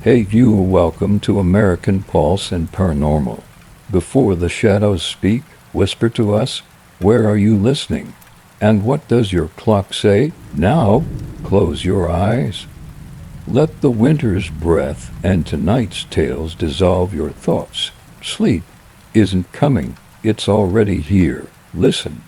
Hey you, welcome to American Pulse and Paranormal. Before the shadows speak, whisper to us, where are you listening? And what does your clock say? Now, close your eyes. Let the winter's breath and tonight's tales dissolve your thoughts. Sleep isn't coming, it's already here. Listen.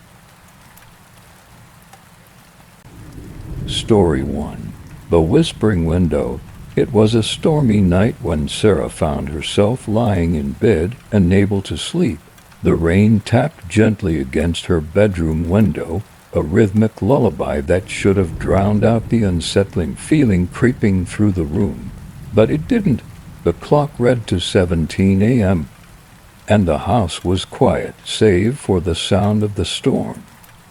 Story 1. The Whispering Window. It was a stormy night when Sarah found herself lying in bed, unable to sleep. The rain tapped gently against her bedroom window, a rhythmic lullaby that should have drowned out the unsettling feeling creeping through the room. But it didn't. The clock read to 17 a.m., and the house was quiet, save for the sound of the storm.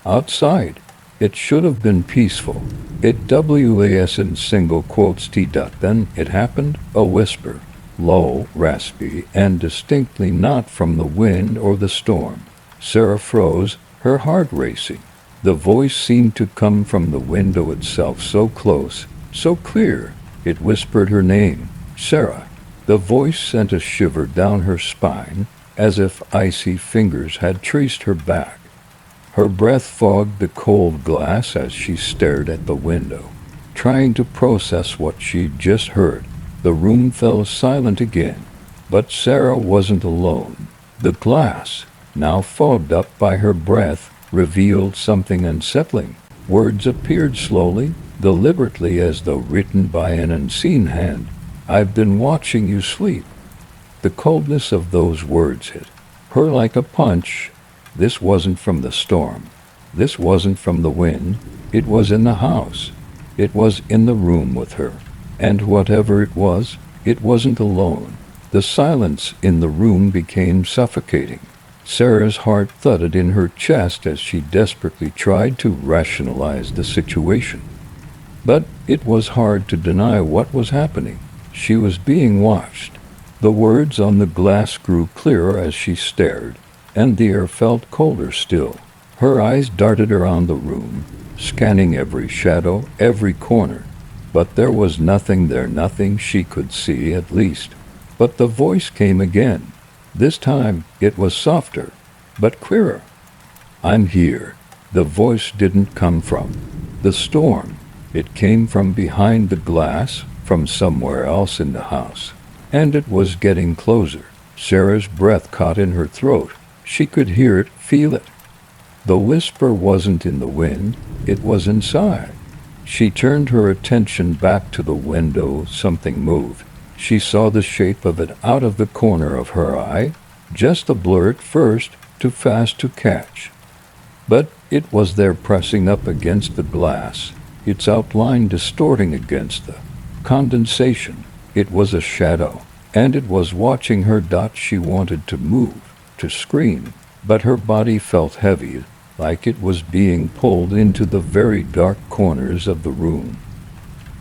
Outside, it should have been peaceful. It was in single quotes T. Then it happened, a whisper, low, raspy, and distinctly not from the wind or the storm. Sarah froze, her heart racing. The voice seemed to come from the window itself, so close, so clear. It whispered her name, Sarah. The voice sent a shiver down her spine, as if icy fingers had traced her back. Her breath fogged the cold glass as she stared at the window, trying to process what she'd just heard. The room fell silent again, but Sarah wasn't alone. The glass, now fogged up by her breath, revealed something unsettling. Words appeared slowly, deliberately, as though written by an unseen hand. "I've been watching you sleep." The coldness of those words hit her like a punch. This wasn't from the storm. This wasn't from the wind. It was in the house. It was in the room with her. And whatever it wasn't alone. The silence in the room became suffocating. Sarah's heart thudded in her chest as she desperately tried to rationalize the situation. But it was hard to deny what was happening. She was being watched. The words on the glass grew clearer as she stared, and the air felt colder still. Her eyes darted around the room, scanning every shadow, every corner. But there was nothing there, nothing she could see, at least. But the voice came again. This time it was softer, but clearer. "I'm here." The voice didn't come from the storm. It came from behind the glass, from somewhere else in the house. And it was getting closer. Sarah's breath caught in her throat. She could hear it, feel it. The whisper wasn't in the wind, it was inside. She turned her attention back to the window. Something moved. She saw the shape of it out of the corner of her eye, just a blur at first, too fast to catch. But it was there, pressing up against the glass, its outline distorting against the condensation. It was a shadow, and it was watching her. She wanted to move, to scream, but her body felt heavy, like it was being pulled into the very dark corners of the room.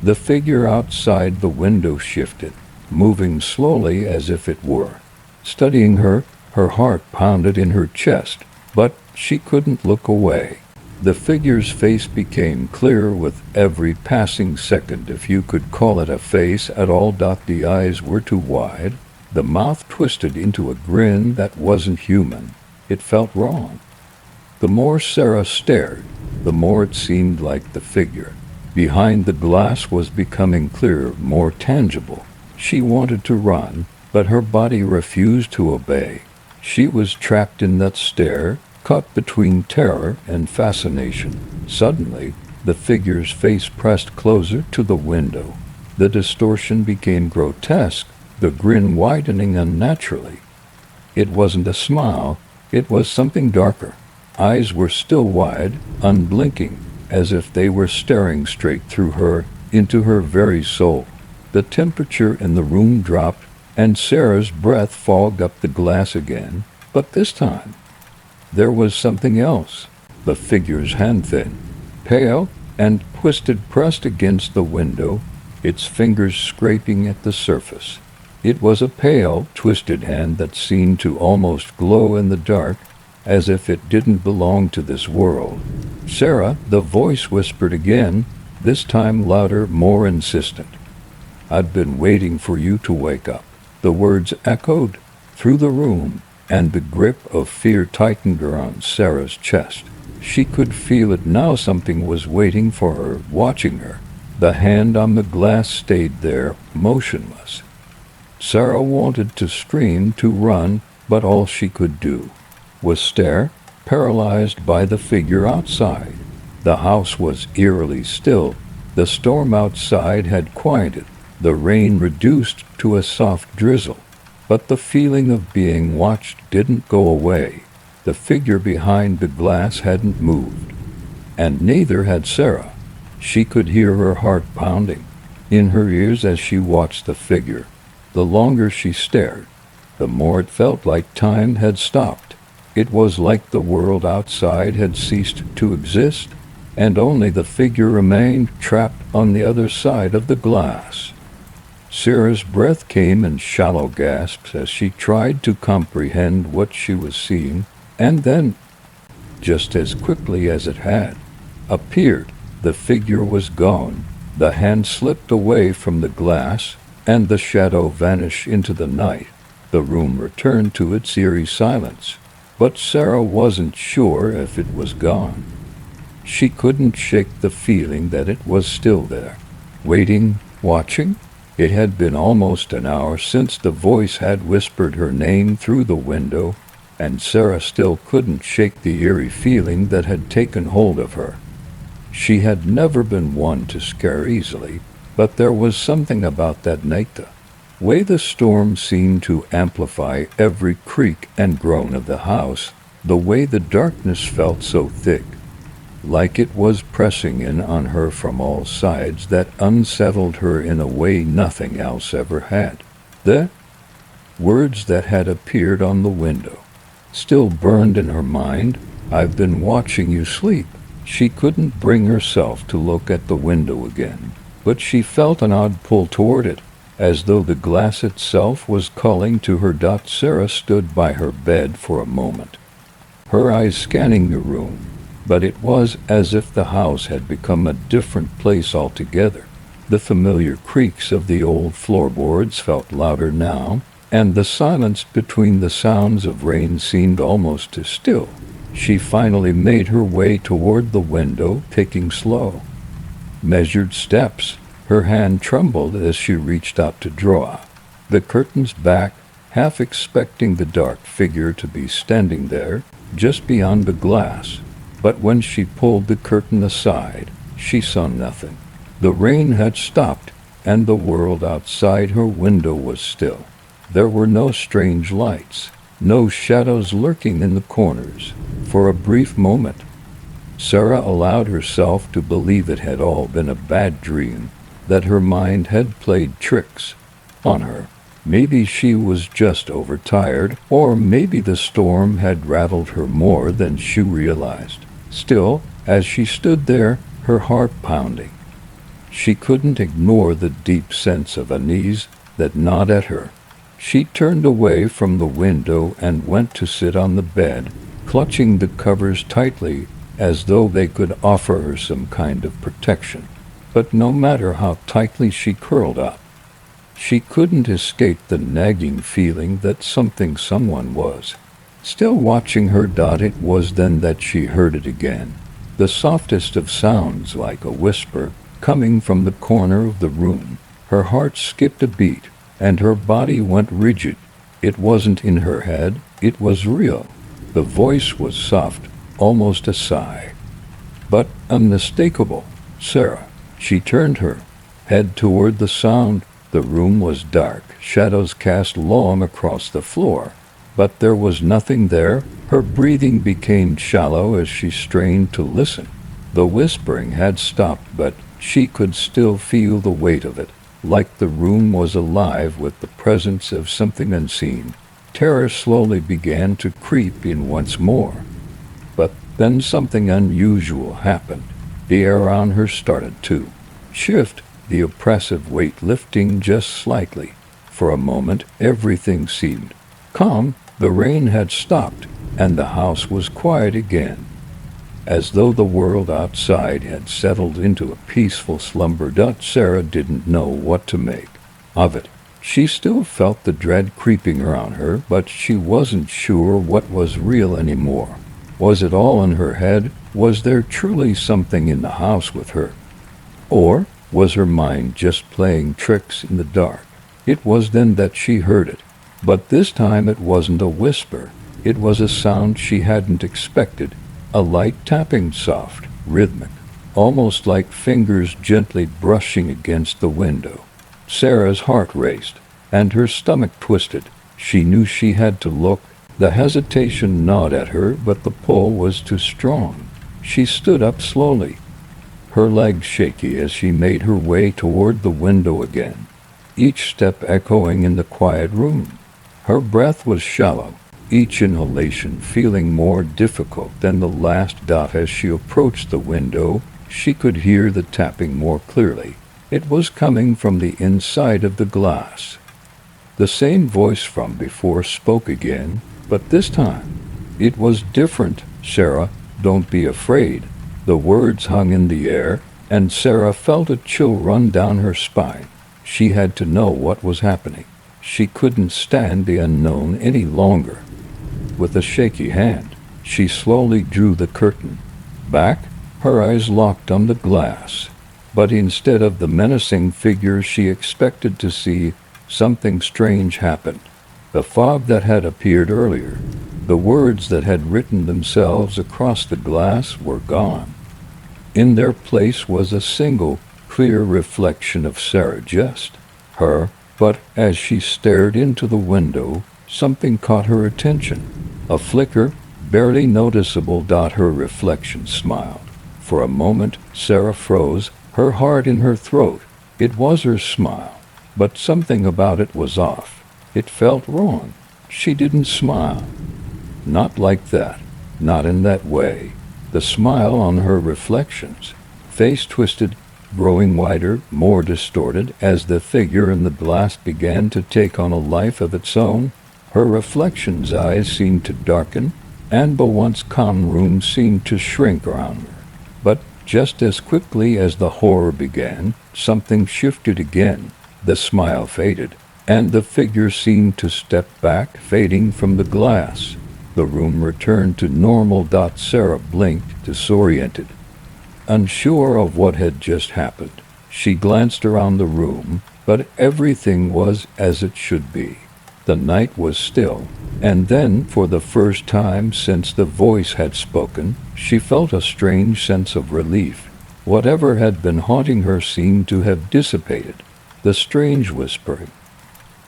The figure outside the window shifted, moving slowly as if it were studying her. Her heart pounded in her chest, but she couldn't look away. The figure's face became clearer with every passing second, if you could call it a face at all. The eyes were too wide, the mouth twisted into a grin that wasn't human. It felt wrong. The more Sarah stared, the more it seemed like the figure behind the glass was becoming clearer, more tangible. She wanted to run, but her body refused to obey. She was trapped in that stare, caught between terror and fascination. Suddenly, the figure's face pressed closer to the window. The distortion became grotesque, the grin widening unnaturally. It wasn't a smile, it was something darker. Eyes were still wide, unblinking, as if they were staring straight through her, into her very soul. The temperature in the room dropped, and Sarah's breath fogged up the glass again, but this time there was something else. The figure's hand, thin, pale, and twisted, pressed against the window, its fingers scraping at the surface. It was a pale, twisted hand that seemed to almost glow in the dark, as if it didn't belong to this world. "Sarah," the voice whispered again, this time louder, more insistent. I'd been waiting for you to wake up." The words echoed through the room, and the grip of fear tightened around Sarah's chest. She could feel it now. Something was waiting for her, watching her. The hand on the glass stayed there, motionless. Sarah wanted to scream, to run, but all she could do was stare, paralyzed by the figure outside. The house was eerily still. The storm outside had quieted. The rain reduced to a soft drizzle. But the feeling of being watched didn't go away. The figure behind the glass hadn't moved. And neither had Sarah. She could hear her heart pounding in her ears as she watched the figure. The longer she stared, the more it felt like time had stopped. It was like the world outside had ceased to exist, and only the figure remained, trapped on the other side of the glass. Sarah's breath came in shallow gasps as she tried to comprehend what she was seeing, and then, just as quickly as it had appeared, the figure was gone. The hand slipped away from the glass, and the shadow vanished into the night. The room returned to its eerie silence, but Sarah wasn't sure if it was gone. She couldn't shake the feeling that it was still there, waiting, watching. It had been almost an hour since the voice had whispered her name through the window, and Sarah still couldn't shake the eerie feeling that had taken hold of her. She had never been one to scare easily, but there was something about that night, the way the storm seemed to amplify every creak and groan of the house, the way the darkness felt so thick, like it was pressing in on her from all sides, that unsettled her in a way nothing else ever had. The words that had appeared on the window still burned in her mind. "I've been watching you sleep." She couldn't bring herself to look at the window again, but she felt an odd pull toward it, as though the glass itself was calling to her. Sarah stood by her bed for a moment, her eyes scanning the room, but it was as if the house had become a different place altogether. The familiar creaks of the old floorboards felt louder now, and the silence between the sounds of rain seemed almost as still. She finally made her way toward the window, taking slow, measured steps. Her hand trembled as she reached out to draw the curtains back, half expecting the dark figure to be standing there, just beyond the glass. But when she pulled the curtain aside, she saw nothing. The rain had stopped, and the world outside her window was still. There were no strange lights, no shadows lurking in the corners. For a brief moment, Sarah allowed herself to believe it had all been a bad dream, that her mind had played tricks on her. Maybe she was just overtired, or maybe the storm had rattled her more than she realized. Still, as she stood there, her heart pounding, she couldn't ignore the deep sense of unease that gnawed at her. She turned away from the window and went to sit on the bed, clutching the covers tightly as though they could offer her some kind of protection. But no matter how tightly she curled up, she couldn't escape the nagging feeling that someone was still watching her. It was then that she heard it again, the softest of sounds, like a whisper, coming from the corner of the room. Her heart skipped a beat, and her body went rigid. It wasn't in her head, it was real. The voice was soft, almost a sigh, but unmistakable. "Sarah." She turned her head toward the sound. The room was dark, shadows cast long across the floor, but there was nothing there. Her breathing became shallow as she strained to listen. The whispering had stopped, but she could still feel the weight of it, like the room was alive with the presence of something unseen. Terror slowly began to creep in once more. But then something unusual happened. The air on her started to shift, the oppressive weight lifting just slightly. For a moment, everything seemed calm. The rain had stopped, and the house was quiet again, as though the world outside had settled into a peaceful slumber. Sarah didn't know what to make. of it. She still felt the dread creeping around her, but she wasn't sure what was real anymore. Was it all in her head? Was there truly something in the house with her? Or was her mind just playing tricks in the dark? It was then that she heard it. But this time it wasn't a whisper. It was a sound she hadn't expected. A light tapping, soft, rhythmic, almost like fingers gently brushing against the window. Sarah's heart raced, and her stomach twisted. She knew she had to look. The hesitation gnawed at her, but the pull was too strong. She stood up slowly, her legs shaky as she made her way toward the window again, each step echoing in the quiet room. Her breath was shallow, each inhalation feeling more difficult than the last. As she approached the window, she could hear the tapping more clearly. It was coming from the inside of the glass. The same voice from before spoke again, but this time it was different. "Sarah, don't be afraid." The words hung in the air, and Sarah felt a chill run down her spine. She had to know what was happening. She couldn't stand the unknown any longer. With a shaky hand, she slowly drew the curtain back, her eyes locked on the glass. But instead of the menacing figure she expected to see, something strange happened. The fog that had appeared earlier, the words that had written themselves across the glass, were gone. In their place was a single, clear reflection of Sarah, just her. But as she stared into the window, something caught her attention. A flicker, barely noticeable. Her reflection smiled. For a moment, Sarah froze, her heart in her throat. It was her smile, but something about it was off. It felt wrong. She didn't smile. Not like that. Not in that way. The smile on her reflection's face twisted, growing wider, more distorted, as the figure in the glass began to take on a life of its own. Her reflection's eyes seemed to darken, and the once calm room seemed to shrink around her. But just as quickly as the horror began, something shifted again. The smile faded, and the figure seemed to step back, fading from the glass. The room returned to normal. Sarah blinked, disoriented, unsure of what had just happened. She glanced around the room, but everything was as it should be. The night was still, and then, for the first time since the voice had spoken, she felt a strange sense of relief. Whatever had been haunting her seemed to have dissipated. The strange whispering,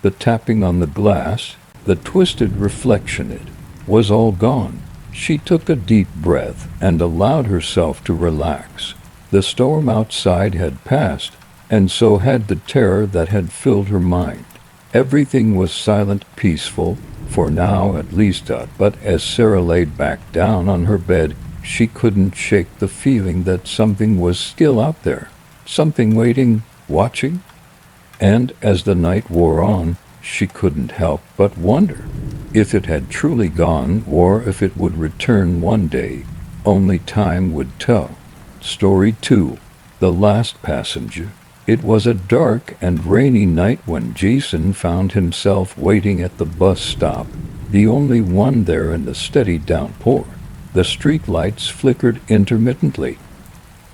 the tapping on the glass, the twisted reflection, it was all gone. She took a deep breath and allowed herself to relax. The storm outside had passed, and so had the terror that had filled her mind. Everything was silent, peaceful, for now at least. But as Sarah laid back down on her bed, she couldn't shake the feeling that something was still out there, something waiting, watching. And as the night wore on, she couldn't help but wonder if it had truly gone, or if it would return one day. Only time would tell. Story 2. The Last Passenger. It was a dark and rainy night when Jason found himself waiting at the bus stop, the only one there in the steady downpour. The street lights flickered intermittently,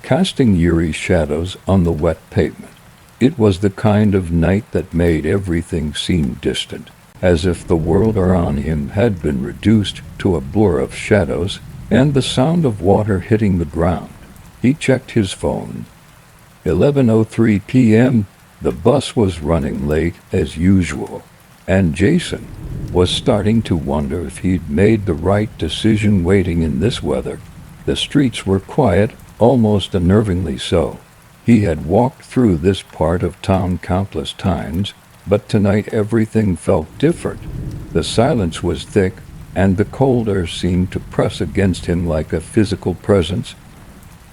casting eerie shadows on the wet pavement. It was the kind of night that made everything seem distant, as if the world around him had been reduced to a blur of shadows and the sound of water hitting the ground. He checked his phone. 11:03 p.m. The bus was running late as usual, and Jason was starting to wonder if he'd made the right decision waiting in this weather. The streets were quiet, almost unnervingly so. He had walked through this part of town countless times, but tonight everything felt different. The silence was thick, and the cold air seemed to press against him like a physical presence.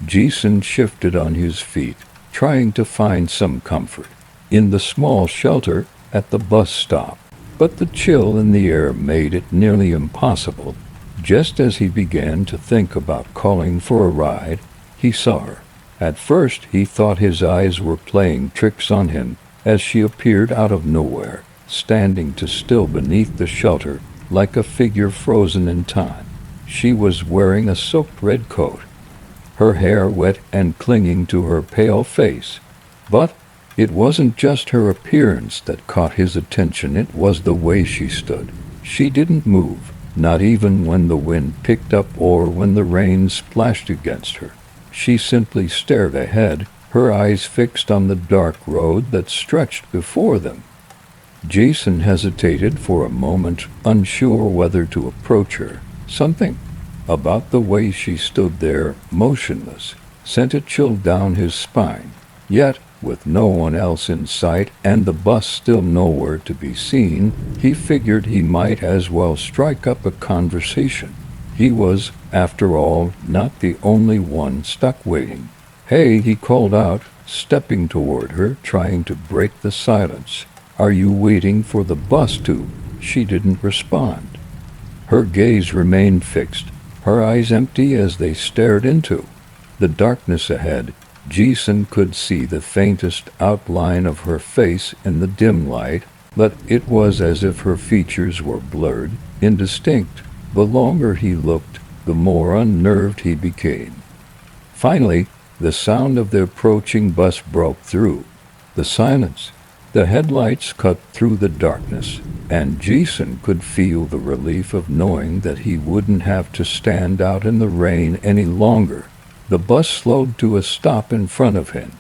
Jason shifted on his feet, trying to find some comfort in the small shelter at the bus stop. But the chill in the air made it nearly impossible. Just as he began to think about calling for a ride, he saw her. At first he thought his eyes were playing tricks on him, as she appeared out of nowhere, standing too still beneath the shelter, like a figure frozen in time. She was wearing a soaked red coat, her hair wet and clinging to her pale face. But it wasn't just her appearance that caught his attention, it was the way she stood. She didn't move, not even when the wind picked up or when the rain splashed against her. She simply stared ahead, her eyes fixed on the dark road that stretched before them. Jason hesitated for a moment, unsure whether to approach her. Something about the way she stood there, motionless, sent a chill down his spine. Yet, with no one else in sight and the bus still nowhere to be seen, he figured he might as well strike up a conversation. He was, after all, not the only one stuck waiting. "Hey," he called out, stepping toward her, trying to break the silence. "Are you waiting for the bus to?" She didn't respond. Her gaze remained fixed, her eyes empty as they stared into the darkness ahead. Jason could see the faintest outline of her face in the dim light, but it was as if her features were blurred, indistinct. The longer he looked, the more unnerved he became. Finally, the sound of the approaching bus broke through the silence. The headlights cut through the darkness, and Jason could feel the relief of knowing that he wouldn't have to stand out in the rain any longer. The bus slowed to a stop in front of him,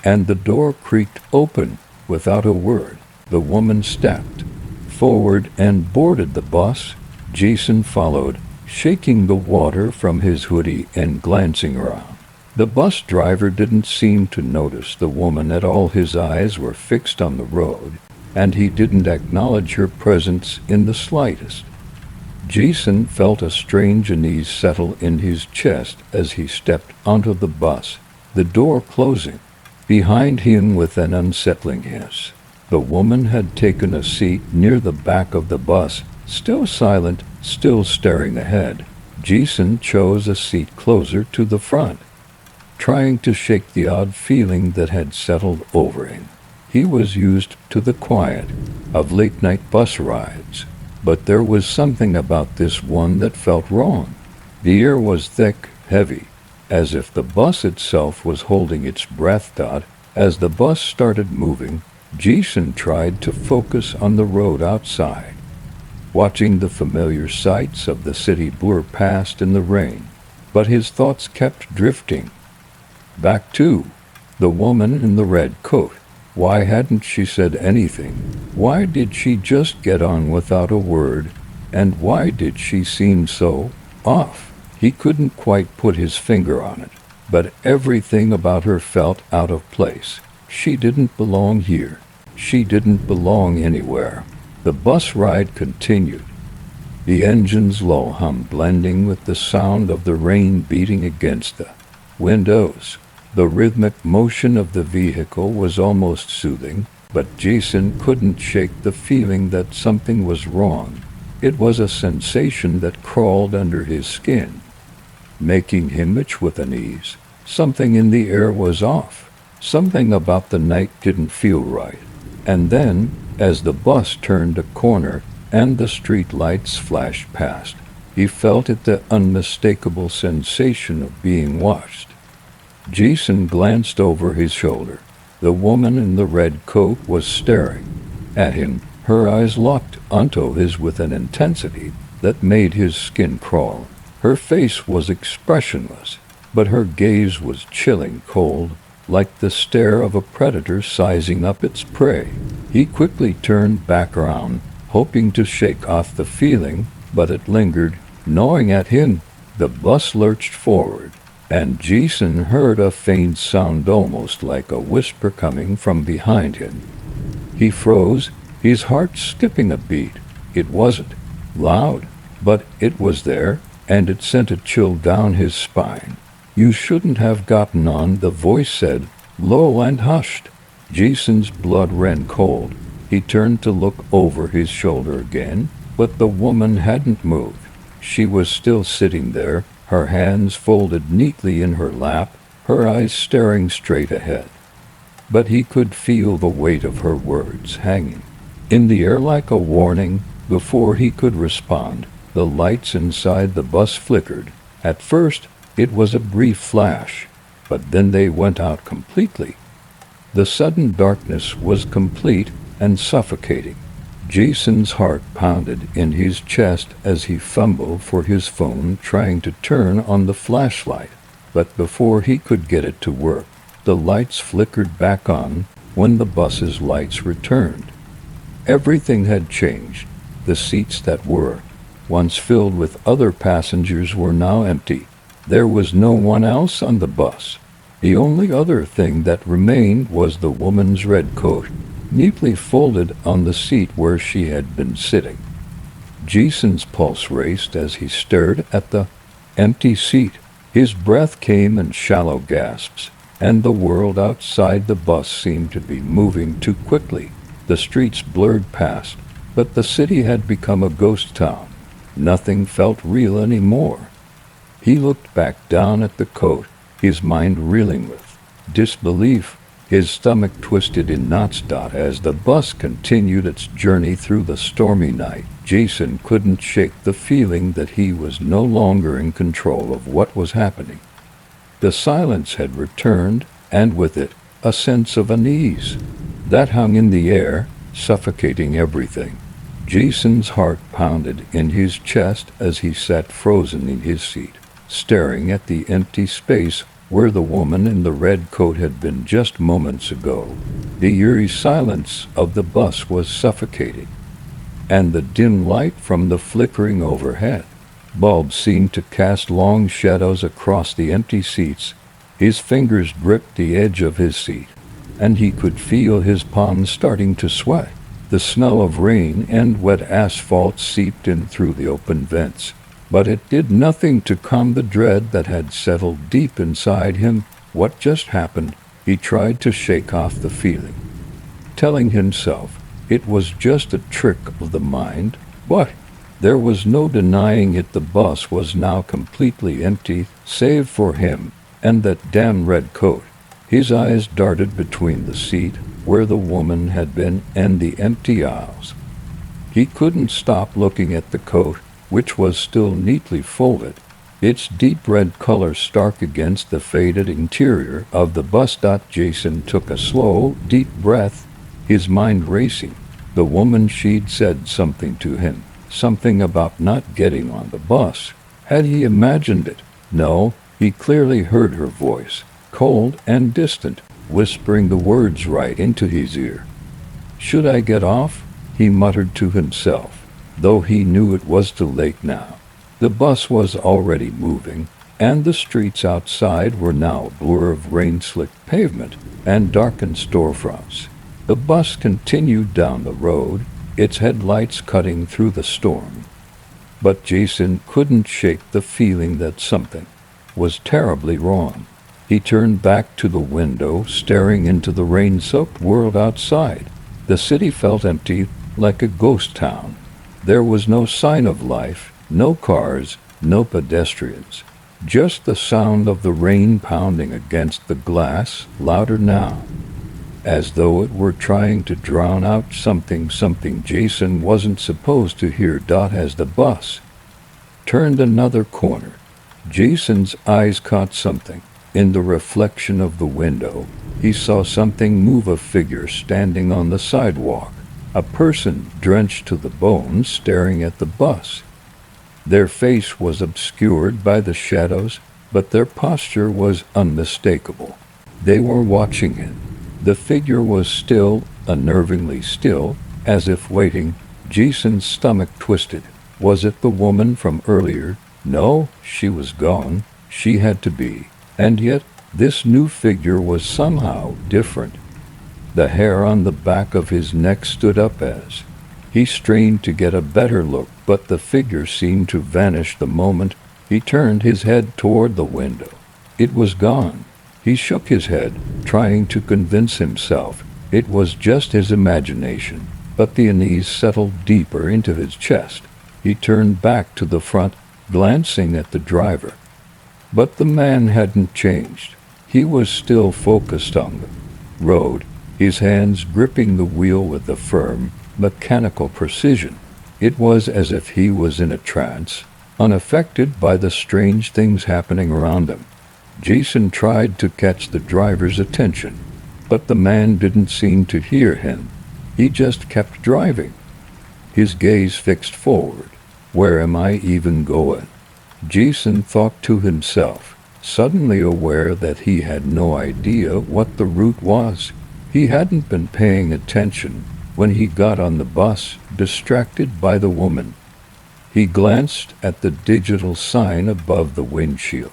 and the door creaked open without a word. The woman stepped forward and boarded the bus. Jason followed, shaking the water from his hoodie and glancing around. The bus driver didn't seem to notice the woman at all. His eyes were fixed on the road, and he didn't acknowledge her presence in the slightest. Jason felt a strange unease settle in his chest as he stepped onto the bus, the door closing behind him with an unsettling hiss. The woman had taken a seat near the back of the bus, still silent, still staring ahead. Jason chose a seat closer to the front, trying to shake the odd feeling that had settled over him. He was used to the quiet of late-night bus rides, but there was something about this one that felt wrong. The air was thick, heavy, as if the bus itself was holding its breath. As the bus started moving, Jason tried to focus on the road outside, watching the familiar sights of the city blur past in the rain. But his thoughts kept drifting back to the woman in the red coat. Why hadn't she said anything? Why did she just get on without a word? And why did she seem so off? He couldn't quite put his finger on it, but everything about her felt out of place. She didn't belong here. She didn't belong anywhere. The bus ride continued, the engine's low hum blending with the sound of the rain beating against the windows. The rhythmic motion of the vehicle was almost soothing, but Jason couldn't shake the feeling that something was wrong. It was a sensation that crawled under his skin, making him itch with unease. Something in the air was off. Something about the night didn't feel right. And then, as the bus turned a corner and the street lights flashed past, he felt it, the unmistakable sensation of being watched. Jason glanced over his shoulder. The woman in the red coat was staring at him, her eyes locked onto his with an intensity that made his skin crawl. Her face was expressionless, but her gaze was chilling cold, like the stare of a predator sizing up its prey. He quickly turned back around, hoping to shake off the feeling, but it lingered, gnawing at him. The bus lurched forward, and Jason heard a faint sound almost like a whisper coming from behind him. He froze, his heart skipping a beat. It wasn't loud, but it was there, and it sent a chill down his spine. "You shouldn't have gotten on," the voice said, low and hushed. Jason's blood ran cold. He turned to look over his shoulder again, but the woman hadn't moved. She was still sitting there, her hands folded neatly in her lap, her eyes staring straight ahead. but he could feel the weight of her words hanging in the air like a warning. Before he could respond, the lights inside the bus flickered. At first, it was a brief flash, but then they went out completely. The sudden darkness was complete and suffocating. Jason's heart pounded in his chest as he fumbled for his phone, trying to turn on the flashlight. But before he could get it to work, the lights flickered back on when the bus's lights returned. Everything had changed. The seats that were once filled with other passengers were now empty. There was no one else on the bus. The only other thing that remained was the woman's red coat, neatly folded on the seat where she had been sitting. Jason's pulse raced as he stared at the empty seat. His breath came in shallow gasps, and the world outside the bus seemed to be moving too quickly. The streets blurred past, but the city had become a ghost town. Nothing felt real anymore. He looked back down at the coat, his mind reeling with disbelief. His stomach twisted in knots. As the bus continued its journey through the stormy night, Jason couldn't shake the feeling that he was no longer in control of what was happening. The silence had returned, and with it, a sense of unease that hung in the air, suffocating everything. Jason's heart pounded in his chest as he sat frozen in his seat, staring at the empty space where the woman in the red coat had been just moments ago. The eerie silence of the bus was suffocating, and the dim light from the flickering overhead bulbs seemed to cast long shadows across the empty seats. His fingers gripped the edge of his seat, and he could feel his palms starting to sweat. The smell of rain and wet asphalt seeped in through the open vents, but it did nothing to calm the dread that had settled deep inside him. What just happened? He tried to shake off the feeling, telling himself it was just a trick of the mind, but there was no denying it. The bus was now completely empty, save for him and that damn red coat. His eyes darted between the seat where the woman had been and the empty aisles. He couldn't stop looking at the coat, which was still neatly folded, its deep red color stark against the faded interior of the bus. Jason took a slow, deep breath, his mind racing. The woman, she'd said something to him, something about not getting on the bus. Had he imagined it? No, he clearly heard her voice, cold and distant, whispering the words right into his ear. "Should I get off?" he muttered to himself, though he knew it was too late now. The bus was already moving, and the streets outside were now a blur of rain-slicked pavement and darkened storefronts. The bus continued down the road, its headlights cutting through the storm. But Jason couldn't shake the feeling that something was terribly wrong. He turned back to the window, staring into the rain-soaked world outside. The city felt empty, like a ghost town. There was no sign of life, no cars, no pedestrians. Just the sound of the rain pounding against the glass, louder now, as though it were trying to drown out something Jason wasn't supposed to hear. As the bus turned another corner, Jason's eyes caught something. In the reflection of the window, he saw something move, a figure standing on the sidewalk, a person drenched to the bone staring at the bus. Their face was obscured by the shadows, but their posture was unmistakable. They were watching him. The figure was still, unnervingly still, as if waiting. Jason's stomach twisted. Was it the woman from earlier? No, she was gone. She had to be. And yet, this new figure was somehow different. The hair on the back of his neck stood up as he strained to get a better look, but the figure seemed to vanish the moment he turned his head toward the window. It was gone. He shook his head, trying to convince himself it was just his imagination, but the unease settled deeper into his chest. He turned back to the front, glancing at the driver. But the man hadn't changed. He was still focused on the road, his hands gripping the wheel with a firm, mechanical precision. It was as if he was in a trance, unaffected by the strange things happening around him. Jason tried to catch the driver's attention, but the man didn't seem to hear him. He just kept driving, his gaze fixed forward. Where am I even going? Jason thought to himself, suddenly aware that he had no idea what the route was. He hadn't been paying attention when he got on the bus, distracted by the woman. He glanced at the digital sign above the windshield.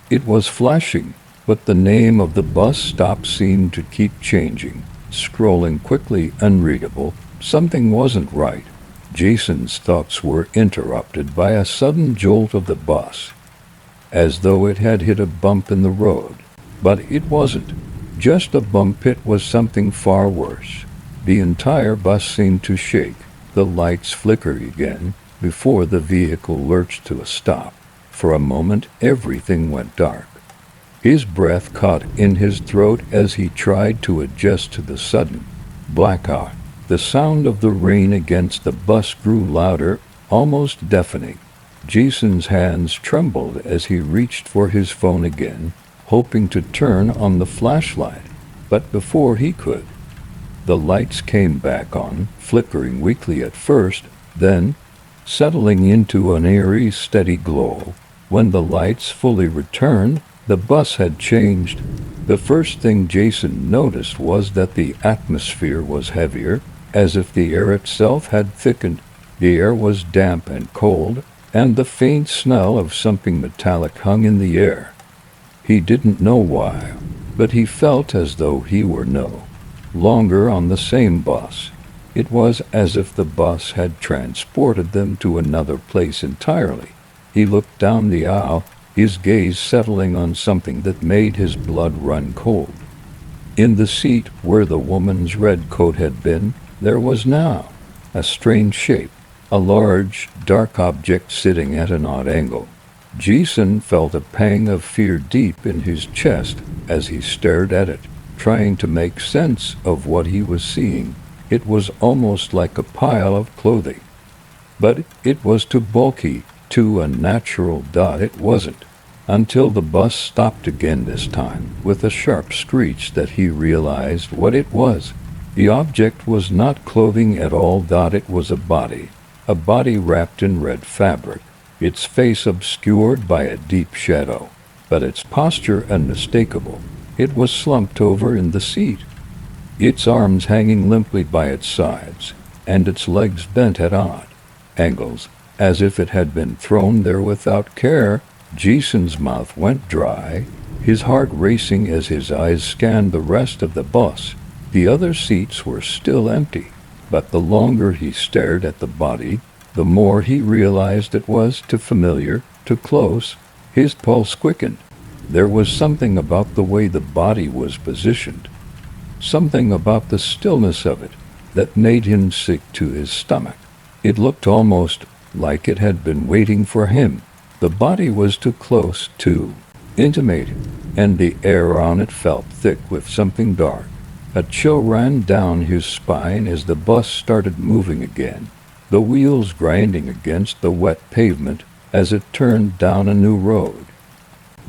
It was flashing, but the name of the bus stop seemed to keep changing, scrolling quickly, unreadable. Something wasn't right. Jason's thoughts were interrupted by a sudden jolt of the bus, as though it had hit a bump in the road. But it wasn't just a bump, it was something far worse. The entire bus seemed to shake, the lights flickered again, before the vehicle lurched to a stop. For a moment, everything went dark. His breath caught in his throat as he tried to adjust to the sudden blackout. The sound of the rain against the bus grew louder, almost deafening. Jason's hands trembled as he reached for his phone again, hoping to turn on the flashlight. But before he could, the lights came back on, flickering weakly at first, then settling into an eerie, steady glow. When the lights fully returned, the bus had changed. The first thing Jason noticed was that the atmosphere was heavier, as if the air itself had thickened. The air was damp and cold, and the faint smell of something metallic hung in the air. He didn't know why, but he felt as though he were no longer on the same bus. It was as if the bus had transported them to another place entirely. He looked down the aisle, his gaze settling on something that made his blood run cold. In the seat where the woman's red coat had been, there was now a strange shape, a large, dark object sitting at an odd angle. Jason felt a pang of fear deep in his chest as he stared at it, trying to make sense of what he was seeing. It was almost like a pile of clothing, but it was too bulky, too unnatural. It wasn't until the bus stopped again, this time with a sharp screech, that he realized what it was. The object was not clothing at all. It was a body wrapped in red fabric, its face obscured by a deep shadow, but its posture unmistakable. It was slumped over in the seat, its arms hanging limply by its sides, and its legs bent at odd angles, as if it had been thrown there without care. Jason's mouth went dry, his heart racing as his eyes scanned the rest of the bus. The other seats were still empty, but the longer he stared at the body, the more he realized it was too familiar, too close. His pulse quickened. There was something about the way the body was positioned, something about the stillness of it, that made him sick to his stomach. It looked almost like it had been waiting for him. The body was too close, too intimate, and the air on it felt thick with something dark. A chill ran down his spine as the bus started moving again, the wheels grinding against the wet pavement as it turned down a new road.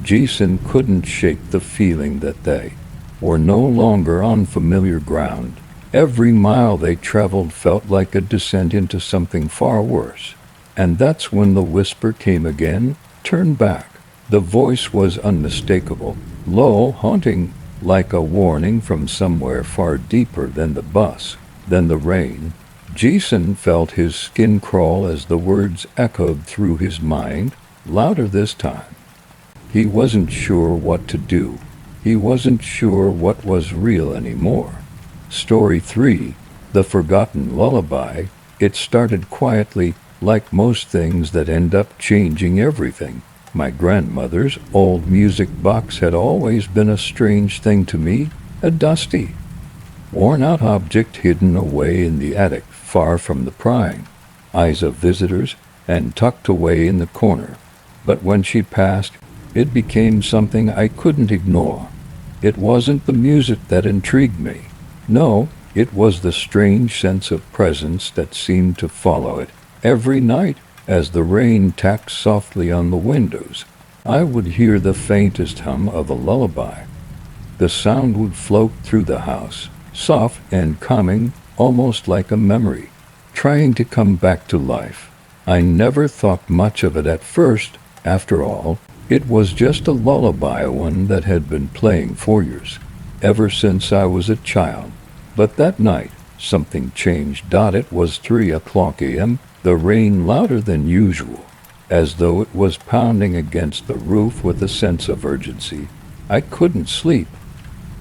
Jason couldn't shake the feeling that they were no longer on familiar ground. Every mile they traveled felt like a descent into something far worse. And that's when the whisper came again, "Turn back." The voice was unmistakable, low, haunting, like a warning from somewhere far deeper than the bus, than the rain. Jason felt his skin crawl as the words echoed through his mind, louder this time. He wasn't sure what to do. He wasn't sure what was real anymore. Story 3, The Forgotten Lullaby. It started quietly, like most things that end up changing everything. My grandmother's old music box had always been a strange thing to me, a dusty, worn-out object hidden away in the attic, far from the prying eyes of visitors, and tucked away in the corner. But when she passed, it became something I couldn't ignore. It wasn't the music that intrigued me. No, it was the strange sense of presence that seemed to follow it. Every night, as the rain tapped softly on the windows, I would hear the faintest hum of a lullaby. The sound would float through the house, soft and calming, almost like a memory, trying to come back to life. I never thought much of it at first. After all, it was just a lullaby, one that had been playing for years, ever since I was a child. But that night, something changed. It was 3 o'clock a.m., the rain louder than usual, as though it was pounding against the roof with a sense of urgency. I couldn't sleep,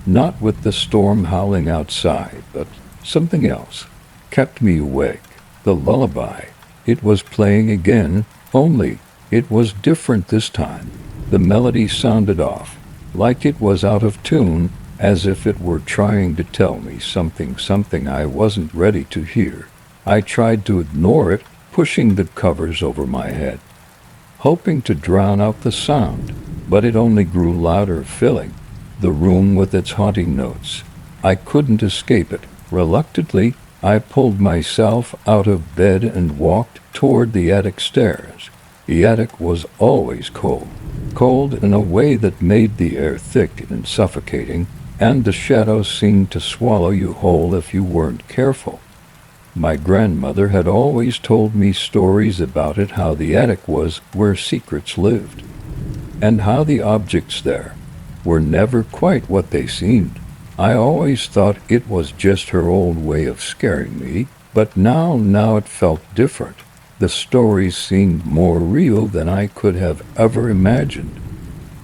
not with the storm howling outside, but something else kept me awake. The lullaby. It was playing again, only it was different this time. The melody sounded off, like it was out of tune, as if it were trying to tell me something I wasn't ready to hear. I tried to ignore it, pushing the covers over my head, hoping to drown out the sound, but it only grew louder, filling the room with its haunting notes. I couldn't escape it. Reluctantly, I pulled myself out of bed and walked toward the attic stairs. The attic was always cold in a way that made the air thick and suffocating, and the shadows seemed to swallow you whole if you weren't careful. My grandmother had always told me stories about it, how the attic was where secrets lived, and how the objects there were never quite what they seemed. I always thought it was just her old way of scaring me, but now it felt different. The stories seemed more real than I could have ever imagined.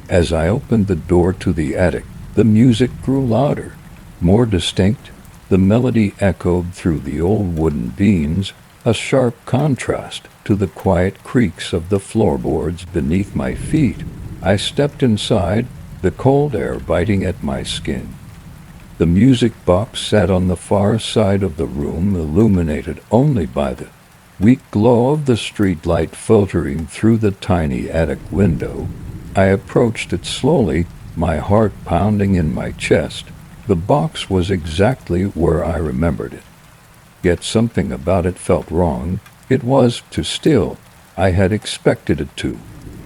As I opened the door to the attic, the music grew louder, more distinct. The melody echoed through the old wooden beams, a sharp contrast to the quiet creaks of the floorboards beneath my feet. I stepped inside, the cold air biting at my skin. The music box sat on the far side of the room, illuminated only by the weak glow of the street light filtering through the tiny attic window. I approached it slowly, my heart pounding in my chest. The box was exactly where I remembered it. Yet something about it felt wrong. It was too still. I had expected it to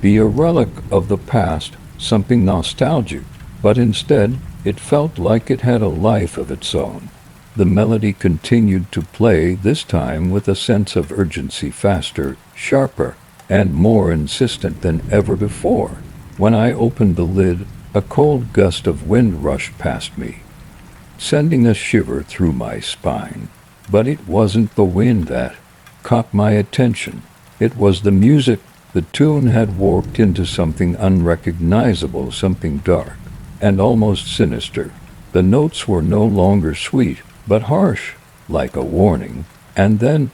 be a relic of the past, something nostalgic, but instead it felt like it had a life of its own. The melody continued to play, this time with a sense of urgency, faster, sharper, and more insistent than ever before. When I opened the lid, a cold gust of wind rushed past me, sending a shiver through my spine. But it wasn't the wind that caught my attention. It was the music. The tune had warped into something unrecognizable, something dark and almost sinister. The notes were no longer sweet, but harsh, like a warning. And then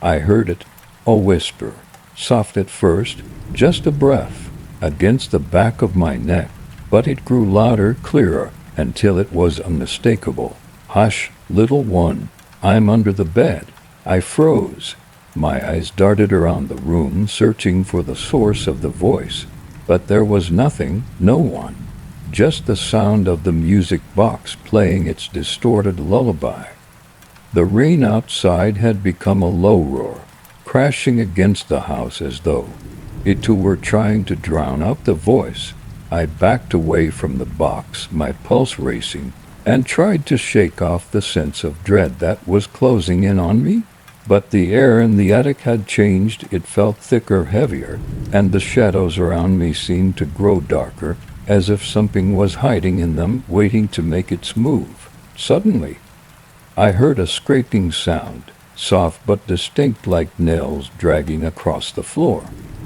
I heard it, a whisper, soft at first, just a breath, against the back of my neck. But it grew louder, clearer, until it was unmistakable. Hush, little one, I'm under the bed. I froze. My eyes darted around the room, searching for the source of the voice. But there was nothing, no one. Just the sound of the music box playing its distorted lullaby. The rain outside had become a low roar, crashing against the house as though it too were trying to drown out the voice. I backed away from the box, my pulse racing, and tried to shake off the sense of dread that was closing in on me. But the air in the attic had changed. It felt thicker, heavier, and the shadows around me seemed to grow darker, as if something was hiding in them, waiting to make its move. Suddenly, I heard a scraping sound, soft but distinct, like nails dragging across the floor.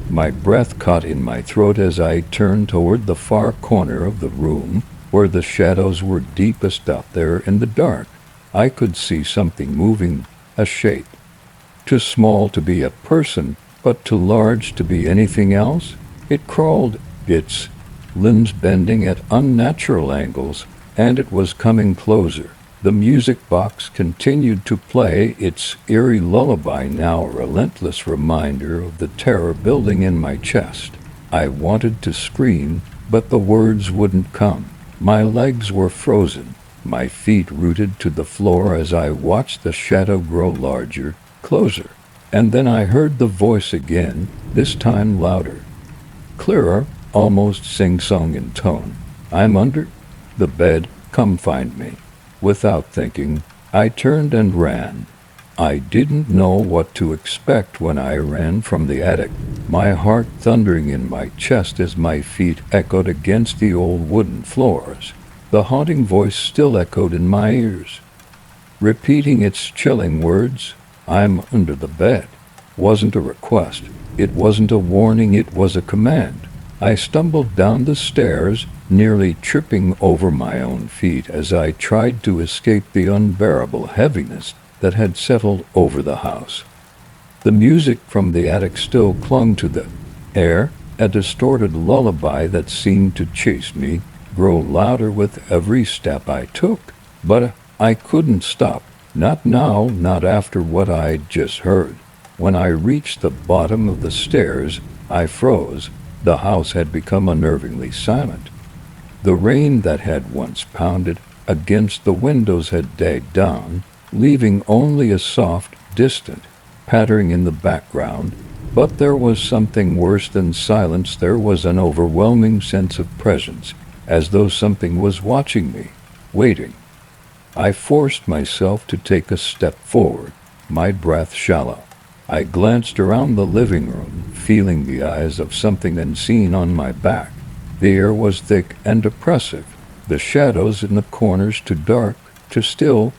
My breath caught in my throat as I turned toward the far corner of the room, where the shadows were deepest out there in the dark. I could see something moving, a shape, too small to be a person, but too large to be anything else. It crawled, its limbs bending at unnatural angles, and it was coming closer. The music box continued to play its eerie lullaby, now a relentless reminder of the terror building in my chest. I wanted to scream, but the words wouldn't come. My legs were frozen, my feet rooted to the floor as I watched the shadow grow larger, closer. And then I heard the voice again, this time louder, clearer, almost sing-song in tone. "I'm under the bed, come find me." Without thinking, I turned and ran. I didn't know what to expect when I ran from the attic, my heart thundering in my chest as my feet echoed against the old wooden floors. The haunting voice still echoed in my ears, repeating its chilling words. "I'm under the bed" wasn't a request. It wasn't a warning, it was a command. I stumbled down the stairs, nearly tripping over my own feet as I tried to escape the unbearable heaviness that had settled over the house. The music from the attic still clung to the air, a distorted lullaby that seemed to chase me, grow louder with every step I took. But I couldn't stop. Not now, not after what I'd just heard. When I reached the bottom of the stairs, I froze. The house had become unnervingly silent. The rain that had once pounded against the windows had died down, leaving only a soft, distant pattering in the background. But there was something worse than silence. There was an overwhelming sense of presence, as though something was watching me, waiting. I forced myself to take a step forward, my breath shallow. I glanced around the living room, feeling the eyes of something unseen on my back. The air was thick and oppressive, the shadows in the corners too dark, too still.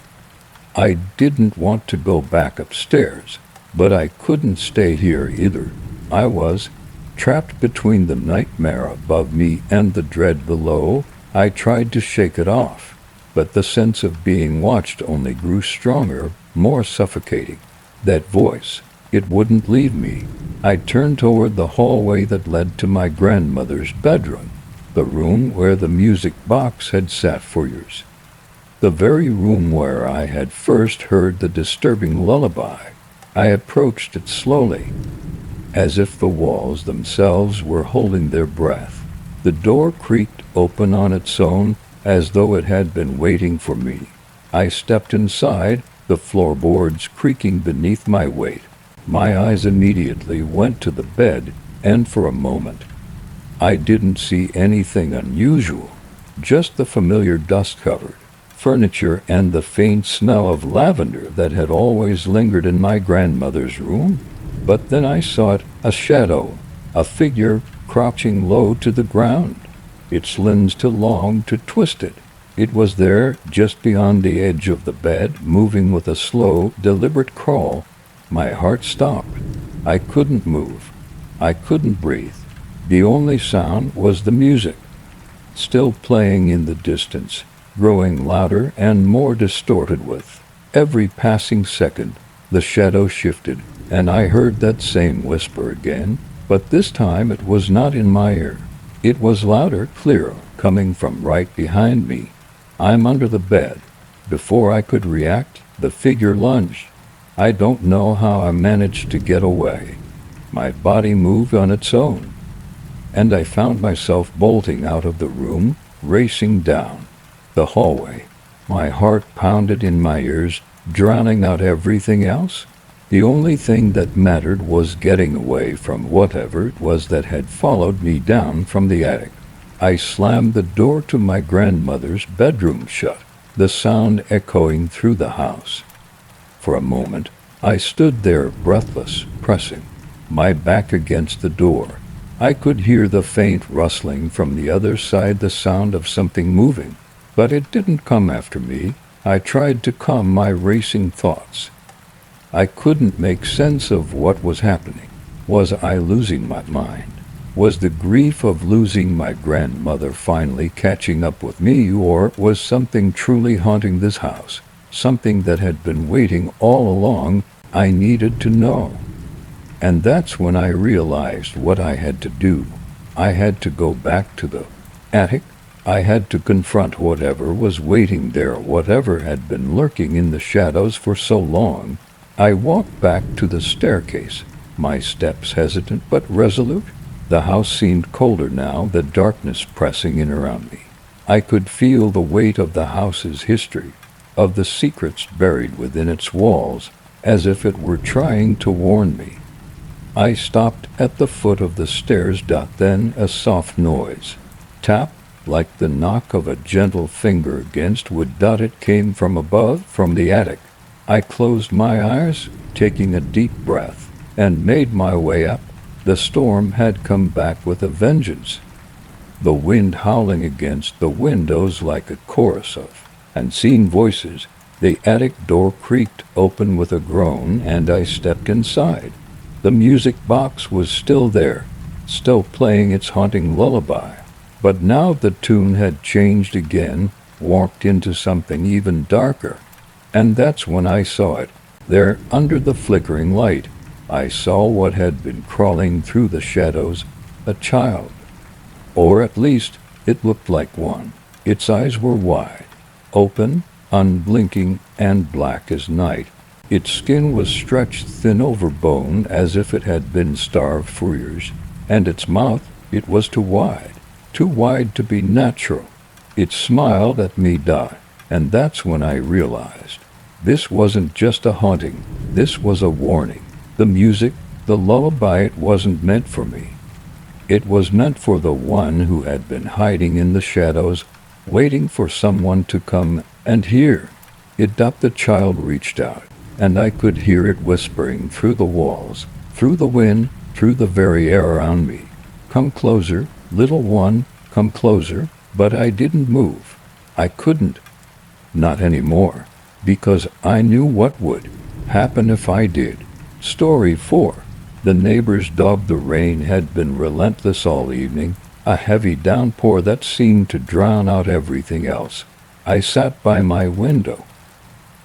I didn't want to go back upstairs, but I couldn't stay here either. I was trapped between the nightmare above me and the dread below. I tried to shake it off, but the sense of being watched only grew stronger, more suffocating. That voice, it wouldn't leave me. I turned toward the hallway that led to my grandmother's bedroom, the room where the music box had sat for years. The very room where I had first heard the disturbing lullaby. I approached it slowly, as if the walls themselves were holding their breath. The door creaked open on its own, as though it had been waiting for me. I stepped inside, the floorboards creaking beneath my weight. My eyes immediately went to the bed, and for a moment, I didn't see anything unusual, just the familiar dust-covered furniture and the faint smell of lavender that had always lingered in my grandmother's room. But then I saw it, a shadow, a figure crouching low to the ground, its limbs too long, too twisted. It was there, just beyond the edge of the bed, moving with a slow, deliberate crawl. My heart stopped. I couldn't move. I couldn't breathe. The only sound was the music, still playing in the distance, growing louder and more distorted with every passing second. The shadow shifted, and I heard that same whisper again, but this time it was not in my ear. It was louder, clearer, coming from right behind me. "I'm under the bed." Before I could react, the figure lunged. I don't know how I managed to get away. My body moved on its own, and I found myself bolting out of the room, racing down the hallway. My heart pounded in my ears, drowning out everything else. The only thing that mattered was getting away from whatever it was that had followed me down from the attic. I slammed the door to my grandmother's bedroom shut, the sound echoing through the house. For a moment, I stood there breathless, pressing my back against the door. I could hear the faint rustling from the other side, the sound of something moving. But it didn't come after me. I tried to calm my racing thoughts. I couldn't make sense of what was happening. Was I losing my mind? Was the grief of losing my grandmother finally catching up with me, or was something truly haunting this house? Something that had been waiting all along. I needed to know. And that's when I realized what I had to do. I had to go back to the attic. I had to confront whatever was waiting there, whatever had been lurking in the shadows for so long. I walked back to the staircase, my steps hesitant but resolute. The house seemed colder now, the darkness pressing in around me. I could feel the weight of the house's history, of the secrets buried within its walls, as if it were trying to warn me. I stopped at the foot of the stairs. Then a soft noise. Tap, like the knock of a gentle finger against wood. It came from above, from the attic. I closed my eyes, taking a deep breath, and made my way up. The storm had come back with a vengeance. The wind howling against the windows like a chorus of unseen voices. The attic door creaked open with a groan, and I stepped inside. The music box was still there, still playing its haunting lullaby. But now the tune had changed again, warped into something even darker. And that's when I saw it. There, under the flickering light, I saw what had been crawling through the shadows, a child. Or at least, it looked like one. Its eyes were wide, open, unblinking, and black as night. Its skin was stretched thin over bone as if it had been starved for years, and its mouth, it was too wide to be natural. It smiled at me, and that's when I realized. This wasn't just a haunting, this was a warning. The music, the lullaby, it wasn't meant for me. It was meant for the one who had been hiding in the shadows, waiting for someone to come and hear. The child reached out, and I could hear it whispering through the walls, through the wind, through the very air around me. Come closer, little one, come closer. But I didn't move. I couldn't. Not anymore, because I knew what would happen if I did. Story 4. The neighbor's dog. The rain had been relentless all evening, a heavy downpour that seemed to drown out everything else. I sat by my window,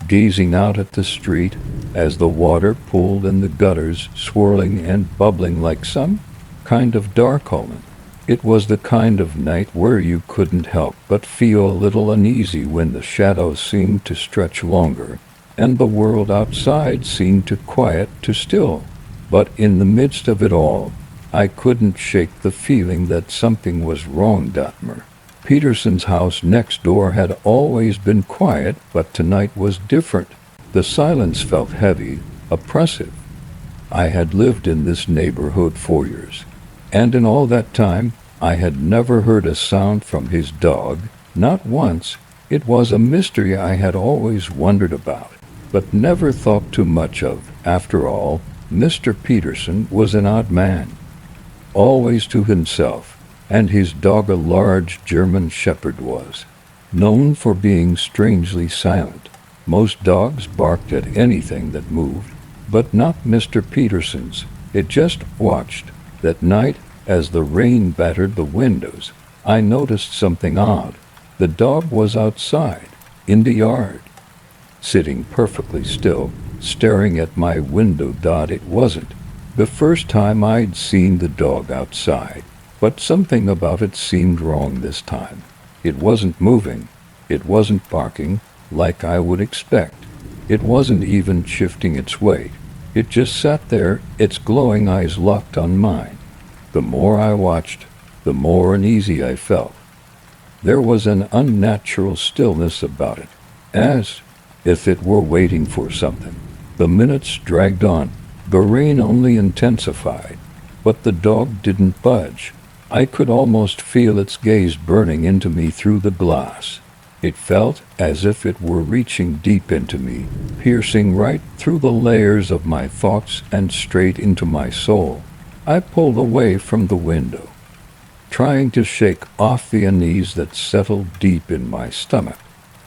gazing out at the street as the water pooled in the gutters, swirling and bubbling like some kind of dark omen. It was the kind of night where you couldn't help but feel a little uneasy when the shadows seemed to stretch longer, and the world outside seemed to quiet to still. But in the midst of it all, I couldn't shake the feeling that something was wrong. Peterson's house next door had always been quiet, but tonight was different. The silence felt heavy, oppressive. I had lived in this neighborhood for years, and in all that time, I had never heard a sound from his dog, not once. It was a mystery I had always wondered about, but never thought too much of. After all, Mr. Peterson was an odd man, always to himself, and his dog, a large German shepherd, was known for being strangely silent. Most dogs barked at anything that moved, but not Mr. Peterson's. It just watched. That night, as the rain battered the windows, I noticed something odd. The dog was outside, in the yard, sitting perfectly still, staring at my window. It wasn't the first time I'd seen the dog outside, but something about it seemed wrong this time. It wasn't moving. It wasn't barking like I would expect. It wasn't even shifting its weight. It just sat there, its glowing eyes locked on mine. The more I watched, the more uneasy I felt. There was an unnatural stillness about it, as if it were waiting for something. The minutes dragged on. The rain only intensified, but the dog didn't budge. I could almost feel its gaze burning into me through the glass. It felt as if it were reaching deep into me, piercing right through the layers of my thoughts and straight into my soul. I pulled away from the window, trying to shake off the unease that settled deep in my stomach.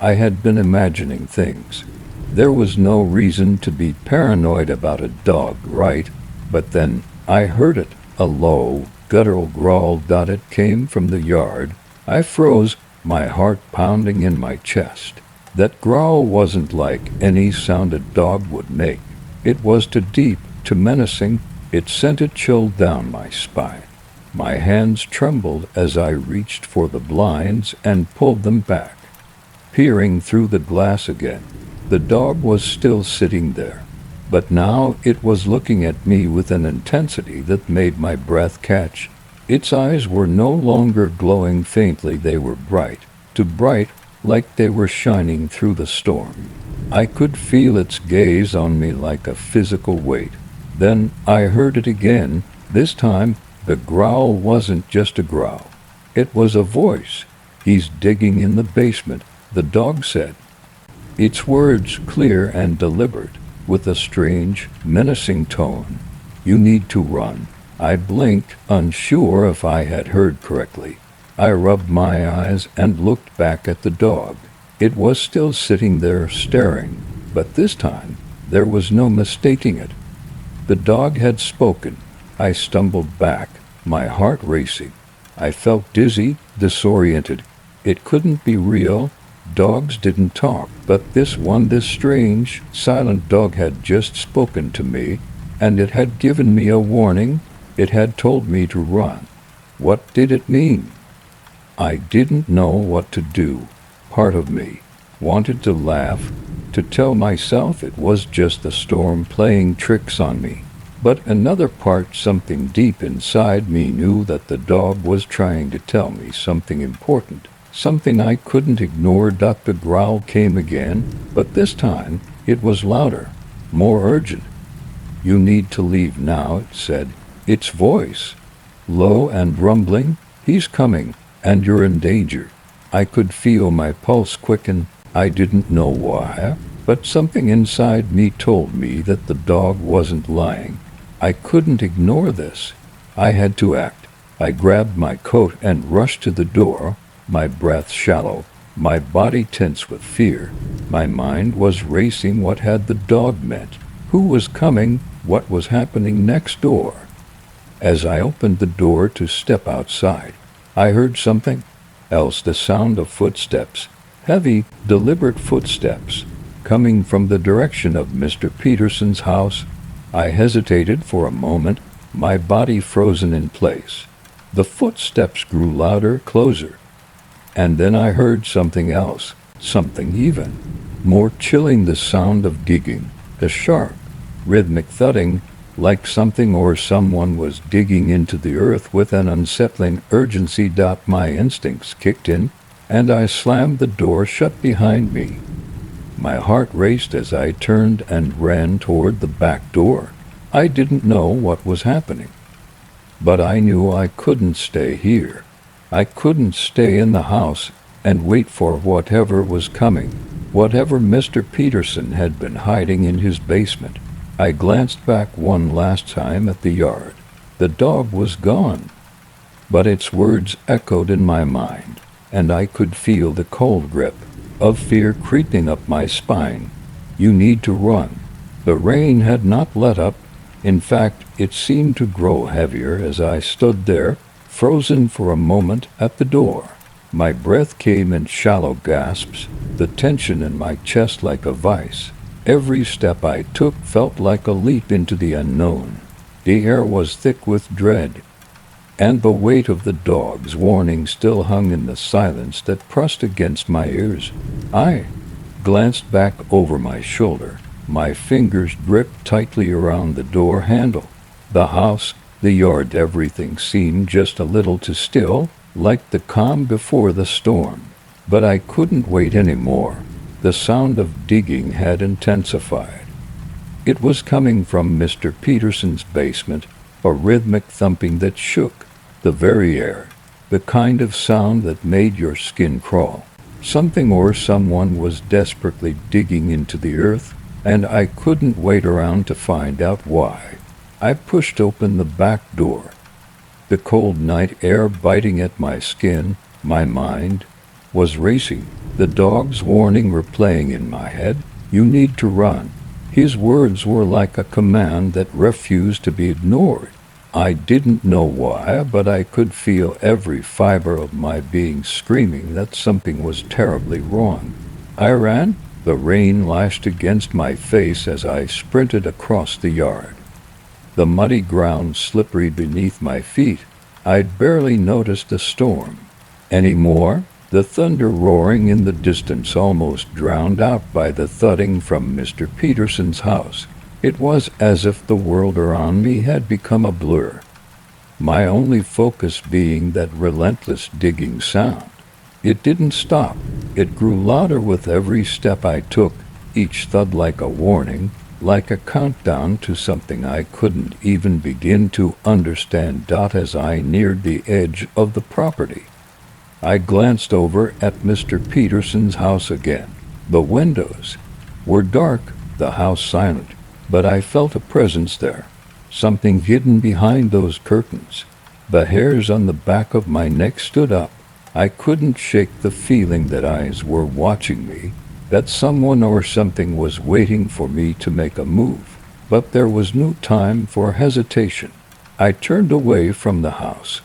I had been imagining things. There was no reason to be paranoid about a dog, right? But then I heard it, a low, guttural growl. It came from the yard. I froze, my heart pounding in my chest. That growl wasn't like any sound a dog would make. It was too deep, too menacing. It sent a chill down my spine. My hands trembled as I reached for the blinds and pulled them back. Peering through the glass again, the dog was still sitting there, but now it was looking at me with an intensity that made my breath catch. Its eyes were no longer glowing faintly, they were bright, too bright, like they were shining through the storm. I could feel its gaze on me like a physical weight. Then I heard it again. This time, the growl wasn't just a growl. It was a voice. "He's digging in the basement," the dog said. Its words clear and deliberate, with a strange, menacing tone. "You need to run." I blinked, unsure if I had heard correctly. I rubbed my eyes and looked back at the dog. It was still sitting there staring, but this time there was no mistaking it. The dog had spoken. I stumbled back, my heart racing. I felt dizzy, disoriented. It couldn't be real. Dogs didn't talk, but this strange, silent dog had just spoken to me, and it had given me a warning. It had told me to run. What did it mean? I didn't know what to do. Part of me wanted to laugh, to tell myself it was just the storm playing tricks on me. But another part, something deep inside me, knew that the dog was trying to tell me something important, something I couldn't ignore. The growl came again, but this time it was louder, more urgent. "You need to leave now," it said. Its voice, low and rumbling. "He's coming, and you're in danger." I could feel my pulse quicken. I didn't know why, but something inside me told me that the dog wasn't lying. I couldn't ignore this. I had to act. I grabbed my coat and rushed to the door, my breath shallow, my body tense with fear. My mind was racing. What had the dog meant? Who was coming? What was happening next door? As I opened the door to step outside, I heard something else, the sound of footsteps, heavy, deliberate footsteps, coming from the direction of Mr. Peterson's house. I hesitated for a moment, my body frozen in place. The footsteps grew louder, closer. And then I heard something else, something even more chilling, the sound of digging, the sharp, rhythmic thudding, like something or someone was digging into the earth with an unsettling urgency. My instincts kicked in, and I slammed the door shut behind me. My heart raced as I turned and ran toward the back door. I didn't know what was happening, but I knew I couldn't stay here. I couldn't stay in the house and wait for whatever was coming, whatever Mr. Peterson had been hiding in his basement. I glanced back one last time at the yard. The dog was gone, but its words echoed in my mind, and I could feel the cold grip of fear creeping up my spine. "You need to run." The rain had not let up. In fact, it seemed to grow heavier as I stood there, frozen for a moment at the door. My breath came in shallow gasps, the tension in my chest like a vice. Every step I took felt like a leap into the unknown. The air was thick with dread, and the weight of the dog's warning still hung in the silence that pressed against my ears. I glanced back over my shoulder. My fingers gripped tightly around the door handle. The house, the yard, everything seemed just a little too still, like the calm before the storm. But I couldn't wait anymore. The sound of digging had intensified. It was coming from Mr. Peterson's basement, a rhythmic thumping that shook the very air, the kind of sound that made your skin crawl. Something or someone was desperately digging into the earth, and I couldn't wait around to find out why. I pushed open the back door, the cold night air biting at my skin. My mind was racing. The dog's warning replaying in my head. "You need to run." His words were like a command that refused to be ignored. I didn't know why, but I could feel every fiber of my being screaming that something was terribly wrong. I ran. The rain lashed against my face as I sprinted across the yard. The muddy ground slippery beneath my feet. I'd barely noticed the storm anymore. The thunder roaring in the distance almost drowned out by the thudding from Mr. Peterson's house. It was as if the world around me had become a blur, my only focus being that relentless digging sound. It didn't stop. It grew louder with every step I took, each thud like a warning, like a countdown to something I couldn't even begin to understand. As I neared the edge of the property, I glanced over at Mr. Peterson's house again. The windows were dark, the house silent, but I felt a presence there, something hidden behind those curtains. The hairs on the back of my neck stood up. I couldn't shake the feeling that eyes were watching me, that someone or something was waiting for me to make a move. But there was no time for hesitation. I turned away from the house,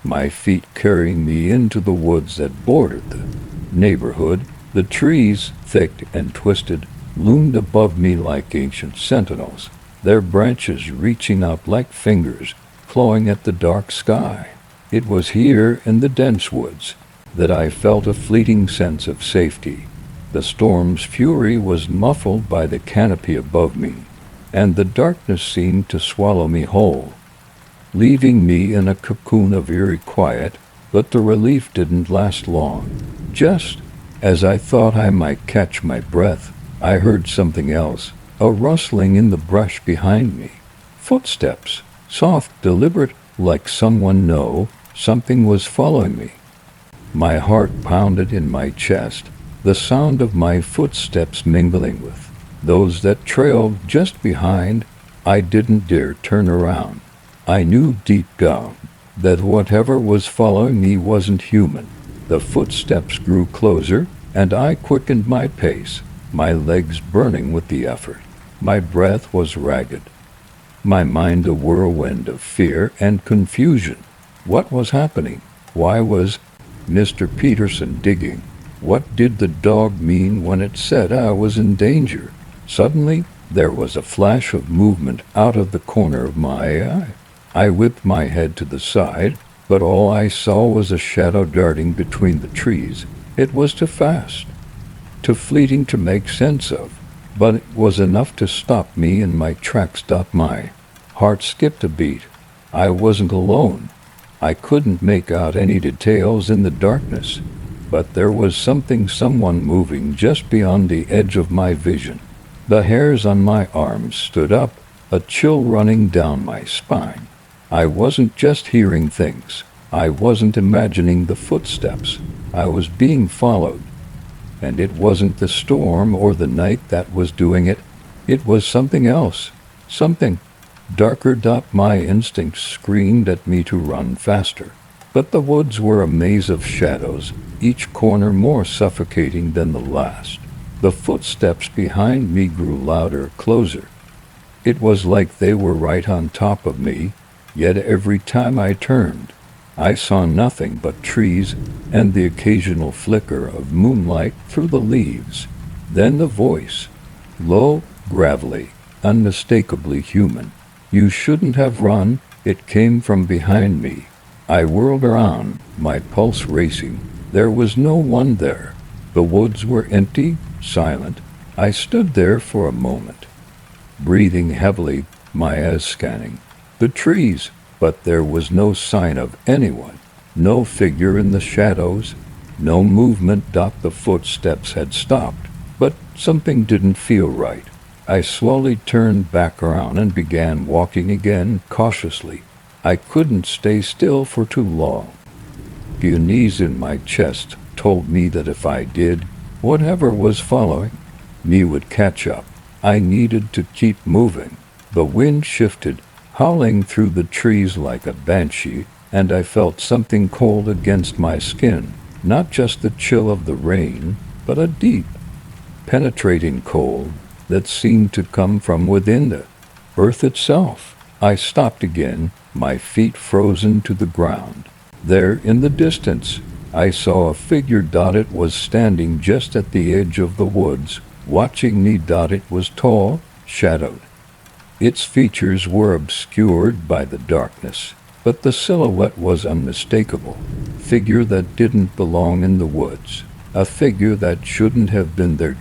my feet carrying me into the woods that bordered the neighborhood. The trees, thick and twisted, loomed above me like ancient sentinels, their branches reaching out like fingers, clawing at the dark sky. It was here in the dense woods that I felt a fleeting sense of safety. The storm's fury was muffled by the canopy above me, and the darkness seemed to swallow me whole, leaving me in a cocoon of eerie quiet. But the relief didn't last long. Just as I thought I might catch my breath, I heard something else, a rustling in the brush behind me. Footsteps, soft, deliberate, like someone knew something was following me. My heart pounded in my chest, the sound of my footsteps mingling with those that trailed just behind. I didn't dare turn around. I knew deep down that whatever was following me wasn't human. The footsteps grew closer, and I quickened my pace, my legs burning with the effort. My breath was ragged, my mind a whirlwind of fear and confusion. What was happening? Why was Mr. Peterson digging? What did the dog mean when it said I was in danger? Suddenly, there was a flash of movement out of the corner of my eye. I whipped my head to the side, but all I saw was a shadow darting between the trees. It was too fast, too fleeting to make sense of, but it was enough to stop me in my tracks. My heart skipped a beat. I wasn't alone. I couldn't make out any details in the darkness, but there was someone moving just beyond the edge of my vision. The hairs on my arms stood up, a chill running down my spine. I wasn't just hearing things. I wasn't imagining the footsteps. I was being followed. And it wasn't the storm or the night that was doing it. It was something else. Something darker. My instincts screamed at me to run faster. But the woods were a maze of shadows, each corner more suffocating than the last. The footsteps behind me grew louder, closer. It was like they were right on top of me, yet every time I turned, I saw nothing but trees and the occasional flicker of moonlight through the leaves. Then the voice, low, gravelly, unmistakably human. "You shouldn't have run." It came from behind me. I whirled around, my pulse racing. There was no one there. The woods were empty, silent. I stood there for a moment, breathing heavily, my eyes scanning the trees, but there was no sign of anyone, no figure in the shadows, no movement. The footsteps had stopped, but something didn't feel right. I slowly turned back around and began walking again, cautiously. I couldn't stay still for too long. The unease in my chest told me that if I did, whatever was following me would catch up. I needed to keep moving. The wind shifted, howling through the trees like a banshee, and I felt something cold against my skin. Not just the chill of the rain, but a deep, penetrating cold that seemed to come from within the earth itself. I stopped again, my feet frozen to the ground. There, in the distance, I saw a figure. It was standing just at the edge of the woods, watching me. It was tall, shadowed. Its features were obscured by the darkness, but the silhouette was unmistakable. Figure that didn't belong in the woods. A figure that shouldn't have been there.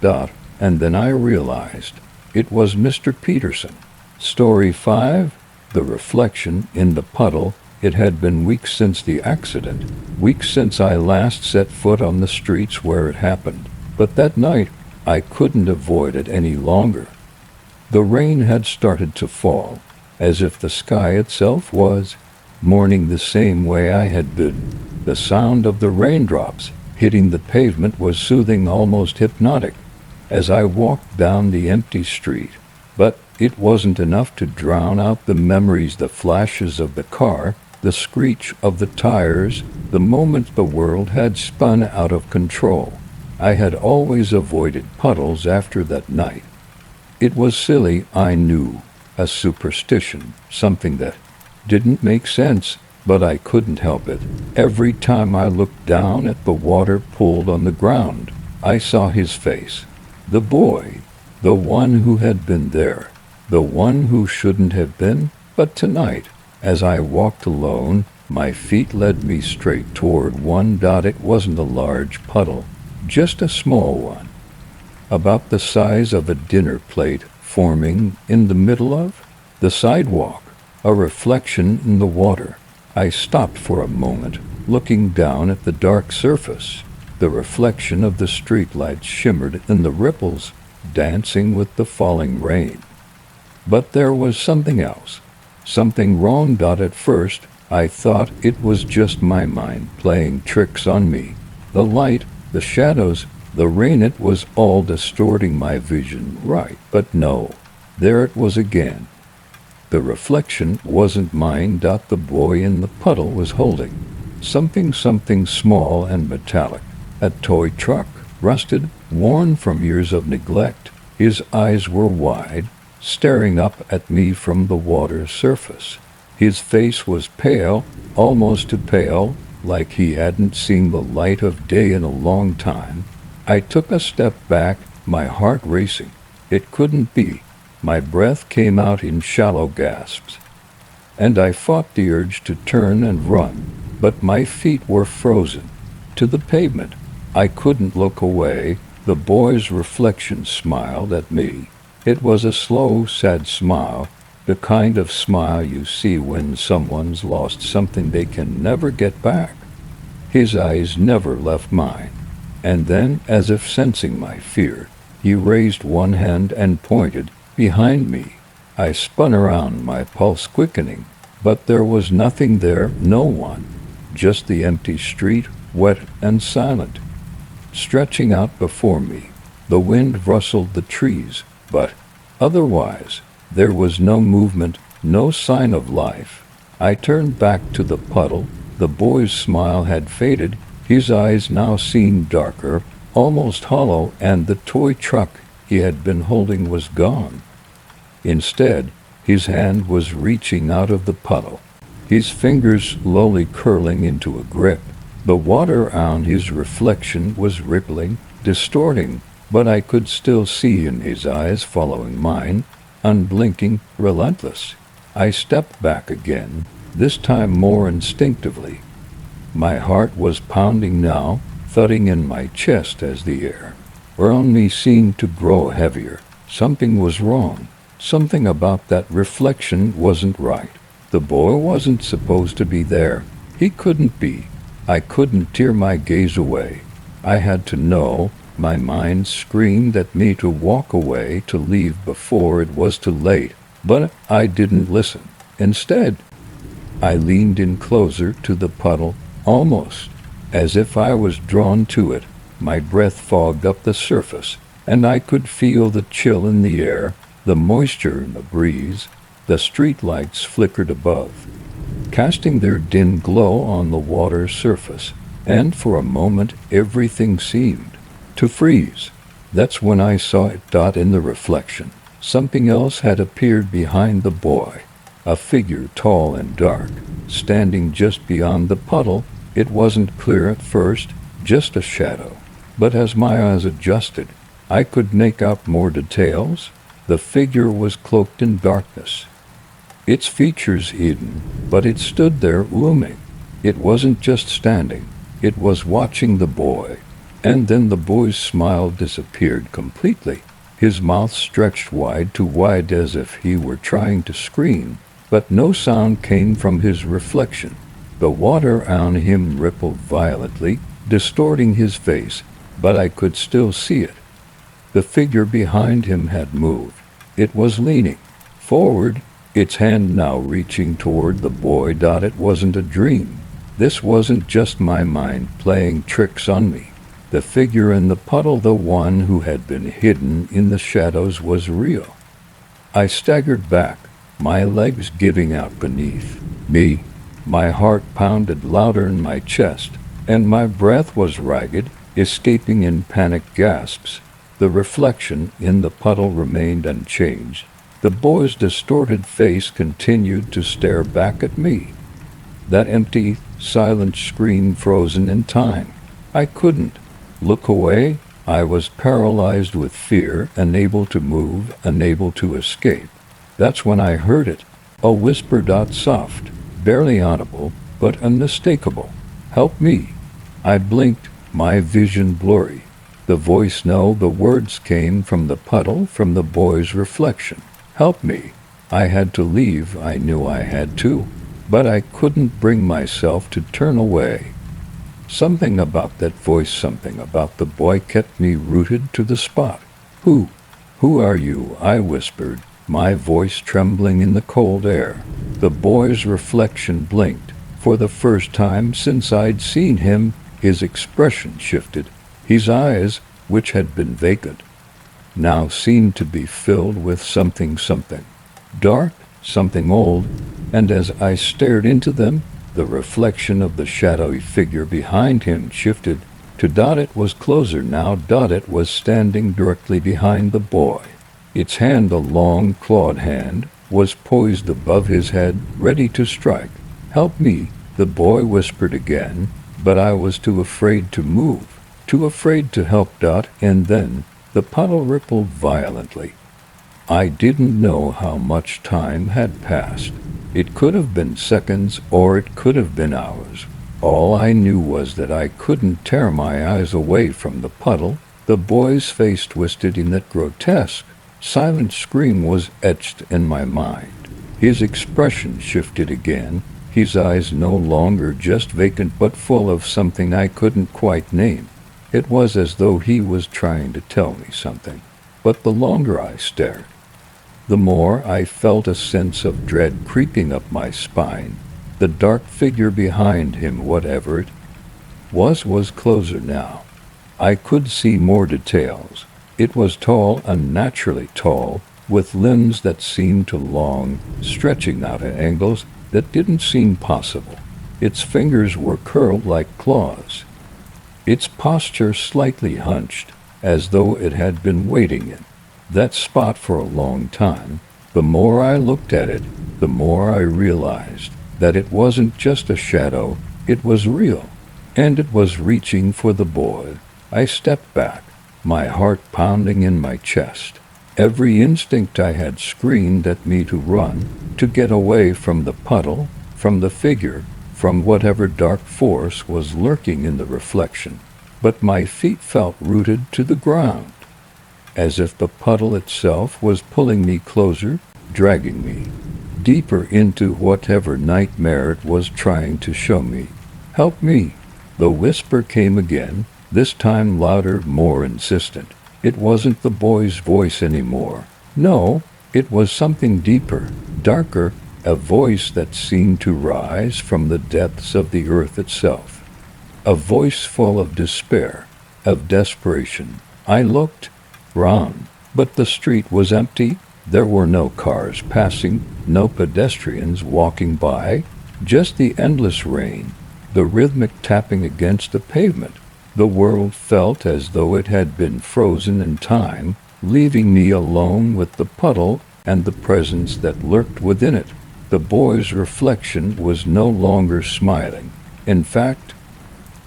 And then I realized it was Mr. Peterson. Story 5, The Reflection in the Puddle. It had been weeks since the accident, weeks since I last set foot on the streets where it happened, but that night I couldn't avoid it any longer. The rain had started to fall, as if the sky itself was mourning the same way I had been. The sound of the raindrops hitting the pavement was soothing, almost hypnotic, as I walked down the empty street. But it wasn't enough to drown out the memories, the flashes of the car, the screech of the tires, the moment the world had spun out of control. I had always avoided puddles after that night. It was silly, I knew, a superstition, something that didn't make sense, but I couldn't help it. Every time I looked down at the water pooled on the ground, I saw his face. The boy, the one who had been there, the one who shouldn't have been. But tonight, as I walked alone, my feet led me straight toward one. It wasn't a large puddle, just a small one, about the size of a dinner plate, forming in the middle of the sidewalk, a reflection in the water. I stopped for a moment, looking down at the dark surface. The reflection of the streetlights shimmered in the ripples, dancing with the falling rain. But there was something else, something wrong. At first, I thought it was just my mind playing tricks on me. The light, the shadows, the rain, it was all distorting my vision, right? But no, there it was again. The reflection wasn't mine. The boy in the puddle was holding something small and metallic, a toy truck, rusted, worn from years of neglect. His eyes were wide, staring up at me from the water's surface. His face was pale, almost too pale, like he hadn't seen the light of day in a long time. I took a step back, my heart racing. It couldn't be. My breath came out in shallow gasps, and I fought the urge to turn and run, but my feet were frozen to the pavement. I couldn't look away. The boy's reflection smiled at me. It was a slow, sad smile, the kind of smile you see when someone's lost something they can never get back. His eyes never left mine, and then, as if sensing my fear, he raised one hand and pointed behind me. I spun around, my pulse quickening, but there was nothing there, no one, just the empty street, wet and silent, stretching out before me. The wind rustled the trees, but otherwise, there was no movement, no sign of life. I turned back to the puddle. The boy's smile had faded. His eyes now seemed darker, almost hollow, and the toy truck he had been holding was gone. Instead, his hand was reaching out of the puddle, his fingers slowly curling into a grip. The water around his reflection was rippling, distorting, but I could still see in his eyes following mine, unblinking, relentless. I stepped back again, this time more instinctively. My heart was pounding now, thudding in my chest as the air around me seemed to grow heavier. Something was wrong. Something about that reflection wasn't right. The boy wasn't supposed to be there. He couldn't be. I couldn't tear my gaze away. I had to know. My mind screamed at me to walk away, to leave before it was too late. But I didn't listen. Instead, I leaned in closer to the puddle, almost as if I was drawn to it. My breath fogged up the surface, and I could feel the chill in the air, the moisture in the breeze. The streetlights flickered above, casting their dim glow on the water's surface, and for a moment everything seemed to freeze. That's when I saw it. In the reflection, something else had appeared behind the boy, a figure tall and dark, standing just beyond the puddle. It wasn't clear at first, just a shadow, but as my eyes adjusted, I could make out more details. The figure was cloaked in darkness, its features hidden, but it stood there looming. It wasn't just standing, it was watching the boy. And then the boy's smile disappeared completely. His mouth stretched wide, too wide, as if he were trying to scream. but no sound came from his reflection. The water on him rippled violently, distorting his face, but I could still see it. The figure behind him had moved. It was leaning forward, its hand now reaching toward the boy. It wasn't a dream. This wasn't just my mind playing tricks on me. The figure in the puddle, the one who had been hidden in the shadows, was real. I staggered back, my legs giving out beneath me. My heart pounded louder in my chest, and my breath was ragged, escaping in panic gasps. The reflection in the puddle remained unchanged. The boy's distorted face continued to stare back at me. That empty, silent screen frozen in time. I couldn't look away. I was paralyzed with fear, unable to move, unable to escape. That's when I heard it. A whisper, soft, barely audible, but unmistakable. "Help me." I blinked, my vision blurry. The voice, no, the words came from the puddle, from the boy's reflection. "Help me." I had to leave, I knew I had to, but I couldn't bring myself to turn away. Something about that voice, something about the boy kept me rooted to the spot. Who are you?" I whispered, my voice trembling in the cold air. The boy's reflection blinked. For the first time since I'd seen him, his expression shifted. His eyes, which had been vacant, now seemed to be filled with something dark, something old, and as I stared into them, the reflection of the shadowy figure behind him shifted to it was closer now. It was standing directly behind the boy. Its hand, a long, clawed hand, was poised above his head, ready to strike. "Help me," the boy whispered again, but I was too afraid to move, too afraid to help. And then the puddle rippled violently. I didn't know how much time had passed. It could have been seconds, or it could have been hours. All I knew was that I couldn't tear my eyes away from the puddle. The boy's face twisted in that grotesque, silent scream was etched in my mind. His expression shifted again, his eyes no longer just vacant but full of something I couldn't quite name. It was as though he was trying to tell me something. But the longer I stared, the more I felt a sense of dread creeping up my spine. The dark figure behind him, whatever it was closer now. I could see more details. It was tall, unnaturally tall, with limbs that seemed to long, stretching out at angles that didn't seem possible. Its fingers were curled like claws. Its posture slightly hunched, as though it had been waiting in that spot for a long time. The more I looked at it, the more I realized that it wasn't just a shadow, it was real, and it was reaching for the boy. I stepped back, my heart pounding in my chest. Every instinct I had screamed at me to run, to get away from the puddle, from the figure, from whatever dark force was lurking in the reflection. But my feet felt rooted to the ground, as if the puddle itself was pulling me closer, dragging me deeper into whatever nightmare it was trying to show me. "Help me." The whisper came again, this time louder, more insistent. It wasn't the boy's voice anymore. No, it was something deeper, darker, a voice that seemed to rise from the depths of the earth itself. A voice full of despair, of desperation. I looked round, but the street was empty. There were no cars passing, no pedestrians walking by, just the endless rain, the rhythmic tapping against the pavement. The world felt as though it had been frozen in time, leaving me alone with the puddle and the presence that lurked within it. The boy's reflection was no longer smiling. In fact,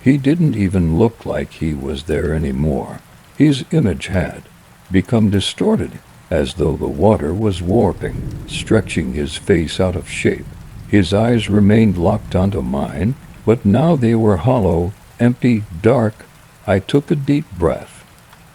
he didn't even look like he was there anymore. His image had become distorted, as though the water was warping, stretching his face out of shape. His eyes remained locked onto mine, but now they were hollow, empty, dark. I took a deep breath,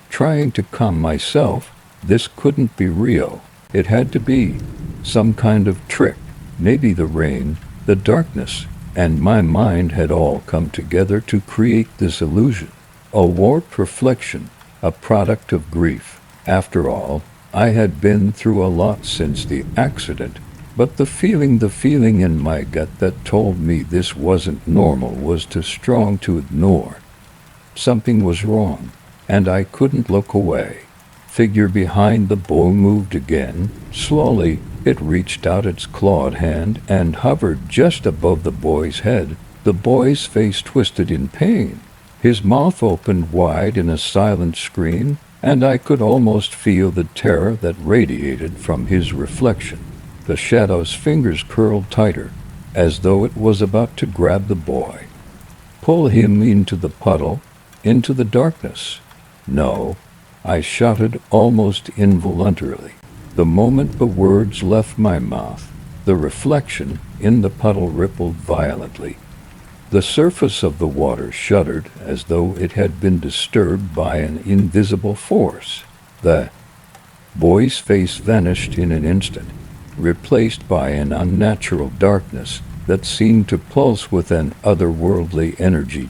trying to calm myself. This couldn't be real. It had to be some kind of trick. maybe the rain, the darkness, and my mind had all come together to create this illusion. A warped reflection, a product of grief. After all, I had been through a lot since the accident, but the feeling in my gut that told me this wasn't normal was too strong to ignore. Something was wrong, and I couldn't look away. Figure behind the boy moved again. Slowly, it reached out its clawed hand and hovered just above the boy's head. The boy's face twisted in pain. His mouth opened wide in a silent scream, and I could almost feel the terror that radiated from his reflection. The shadow's fingers curled tighter, as though it was about to grab the boy. Pull him into the puddle, into the darkness. No, I shouted almost involuntarily. The moment the words left my mouth, the reflection in the puddle rippled violently. The surface of the water shuddered as though it had been disturbed by an invisible force. The boy's face vanished in an instant, replaced by an unnatural darkness that seemed to pulse with an otherworldly energy.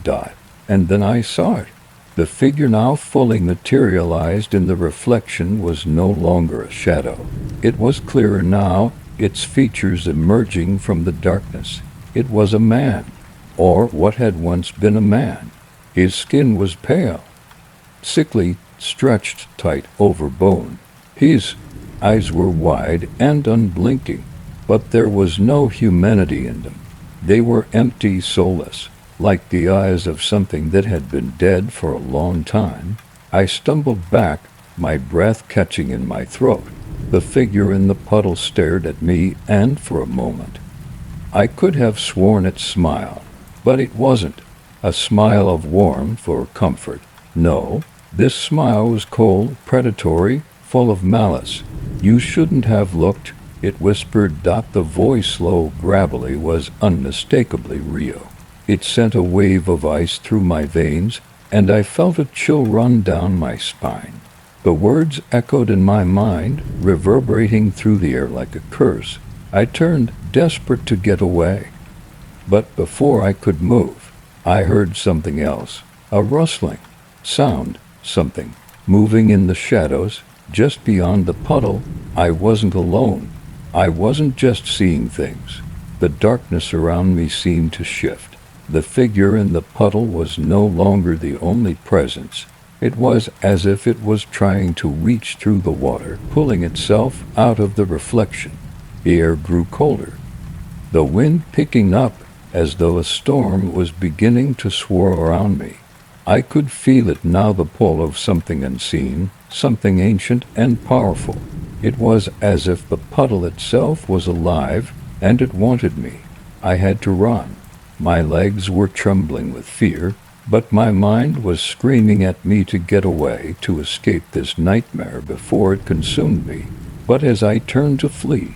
And then I saw it. The figure now fully materialized in the reflection was no longer a shadow. It was clearer now, its features emerging from the darkness. It was a man, or what had once been a man. His skin was pale, sickly, stretched tight over bone. His eyes were wide and unblinking, but there was no humanity in them. They were empty, soulless, like the eyes of something that had been dead for a long time. I stumbled back, my breath catching in my throat. The figure in the puddle stared at me, and for a moment, I could have sworn it smiled. But it wasn't a smile of warmth or comfort. No, this smile was cold, predatory, full of malice. You shouldn't have looked, it whispered. The voice, low, gravelly, was unmistakably Rio. It sent a wave of ice through my veins, and I felt a chill run down my spine. The words echoed in my mind, reverberating through the air like a curse. I turned, desperate to get away. But before I could move, I heard something else. A rustling sound, something moving in the shadows, just beyond the puddle. I wasn't alone. I wasn't just seeing things. The darkness around me seemed to shift. The figure in the puddle was no longer the only presence. It was as if it was trying to reach through the water, pulling itself out of the reflection. The air grew colder, the wind picking up, as though a storm was beginning to swirl around me. I could feel it now, the pull of something unseen, something ancient and powerful. It was as if the puddle itself was alive, and it wanted me. I had to run. My legs were trembling with fear, but my mind was screaming at me to get away, to escape this nightmare before it consumed me. But as I turned to flee,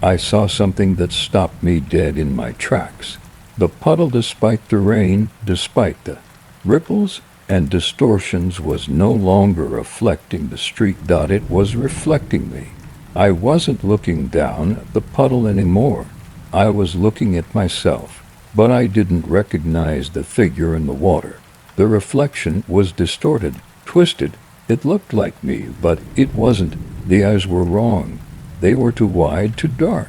I saw something that stopped me dead in my tracks. The puddle, despite the rain, despite the ripples and distortions, was no longer reflecting the street. It was reflecting me. I wasn't looking down at the puddle anymore. I was looking at myself. But I didn't recognize the figure in the water. The reflection was distorted, twisted. It looked like me, but it wasn't. The eyes were wrong. They were too wide, too dark,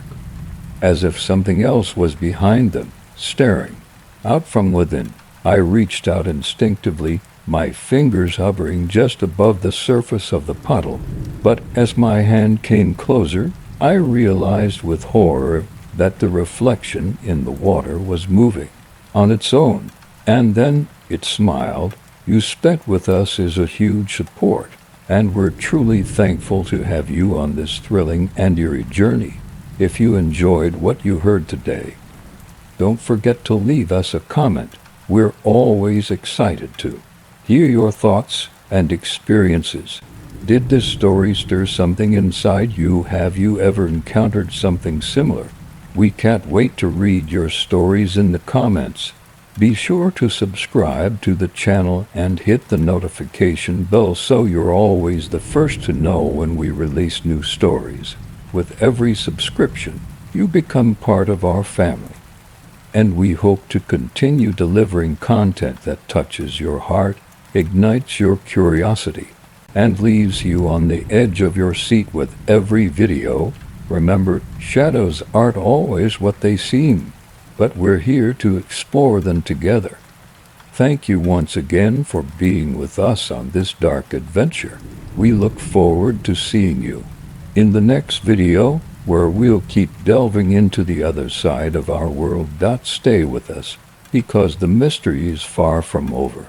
as if something else was behind them, staring out from within. I reached out instinctively, my fingers hovering just above the surface of the puddle. But as my hand came closer, I realized with horror that the reflection in the water was moving on its own. And then it smiled. You spent with us is a huge support, and we're truly thankful to have you on this thrilling and eerie journey. If you enjoyed what you heard today, don't forget to leave us a comment. We're always excited to hear your thoughts and experiences. Did this story stir something inside you? Have you ever encountered something similar? We can't wait to read your stories in the comments. Be sure to subscribe to the channel and hit the notification bell so you're always the first to know when we release new stories. With every subscription, You become part of our family, and we hope to continue delivering content that touches your heart, ignites your curiosity, and leaves you on the edge of your seat with every video. Remember, shadows aren't always what they seem, but we're here to explore them together. Thank you once again for being with us on this dark adventure. We look forward to seeing you in the next video, where we'll keep delving into the other side of our world. Stay with us, because the mystery is far from over.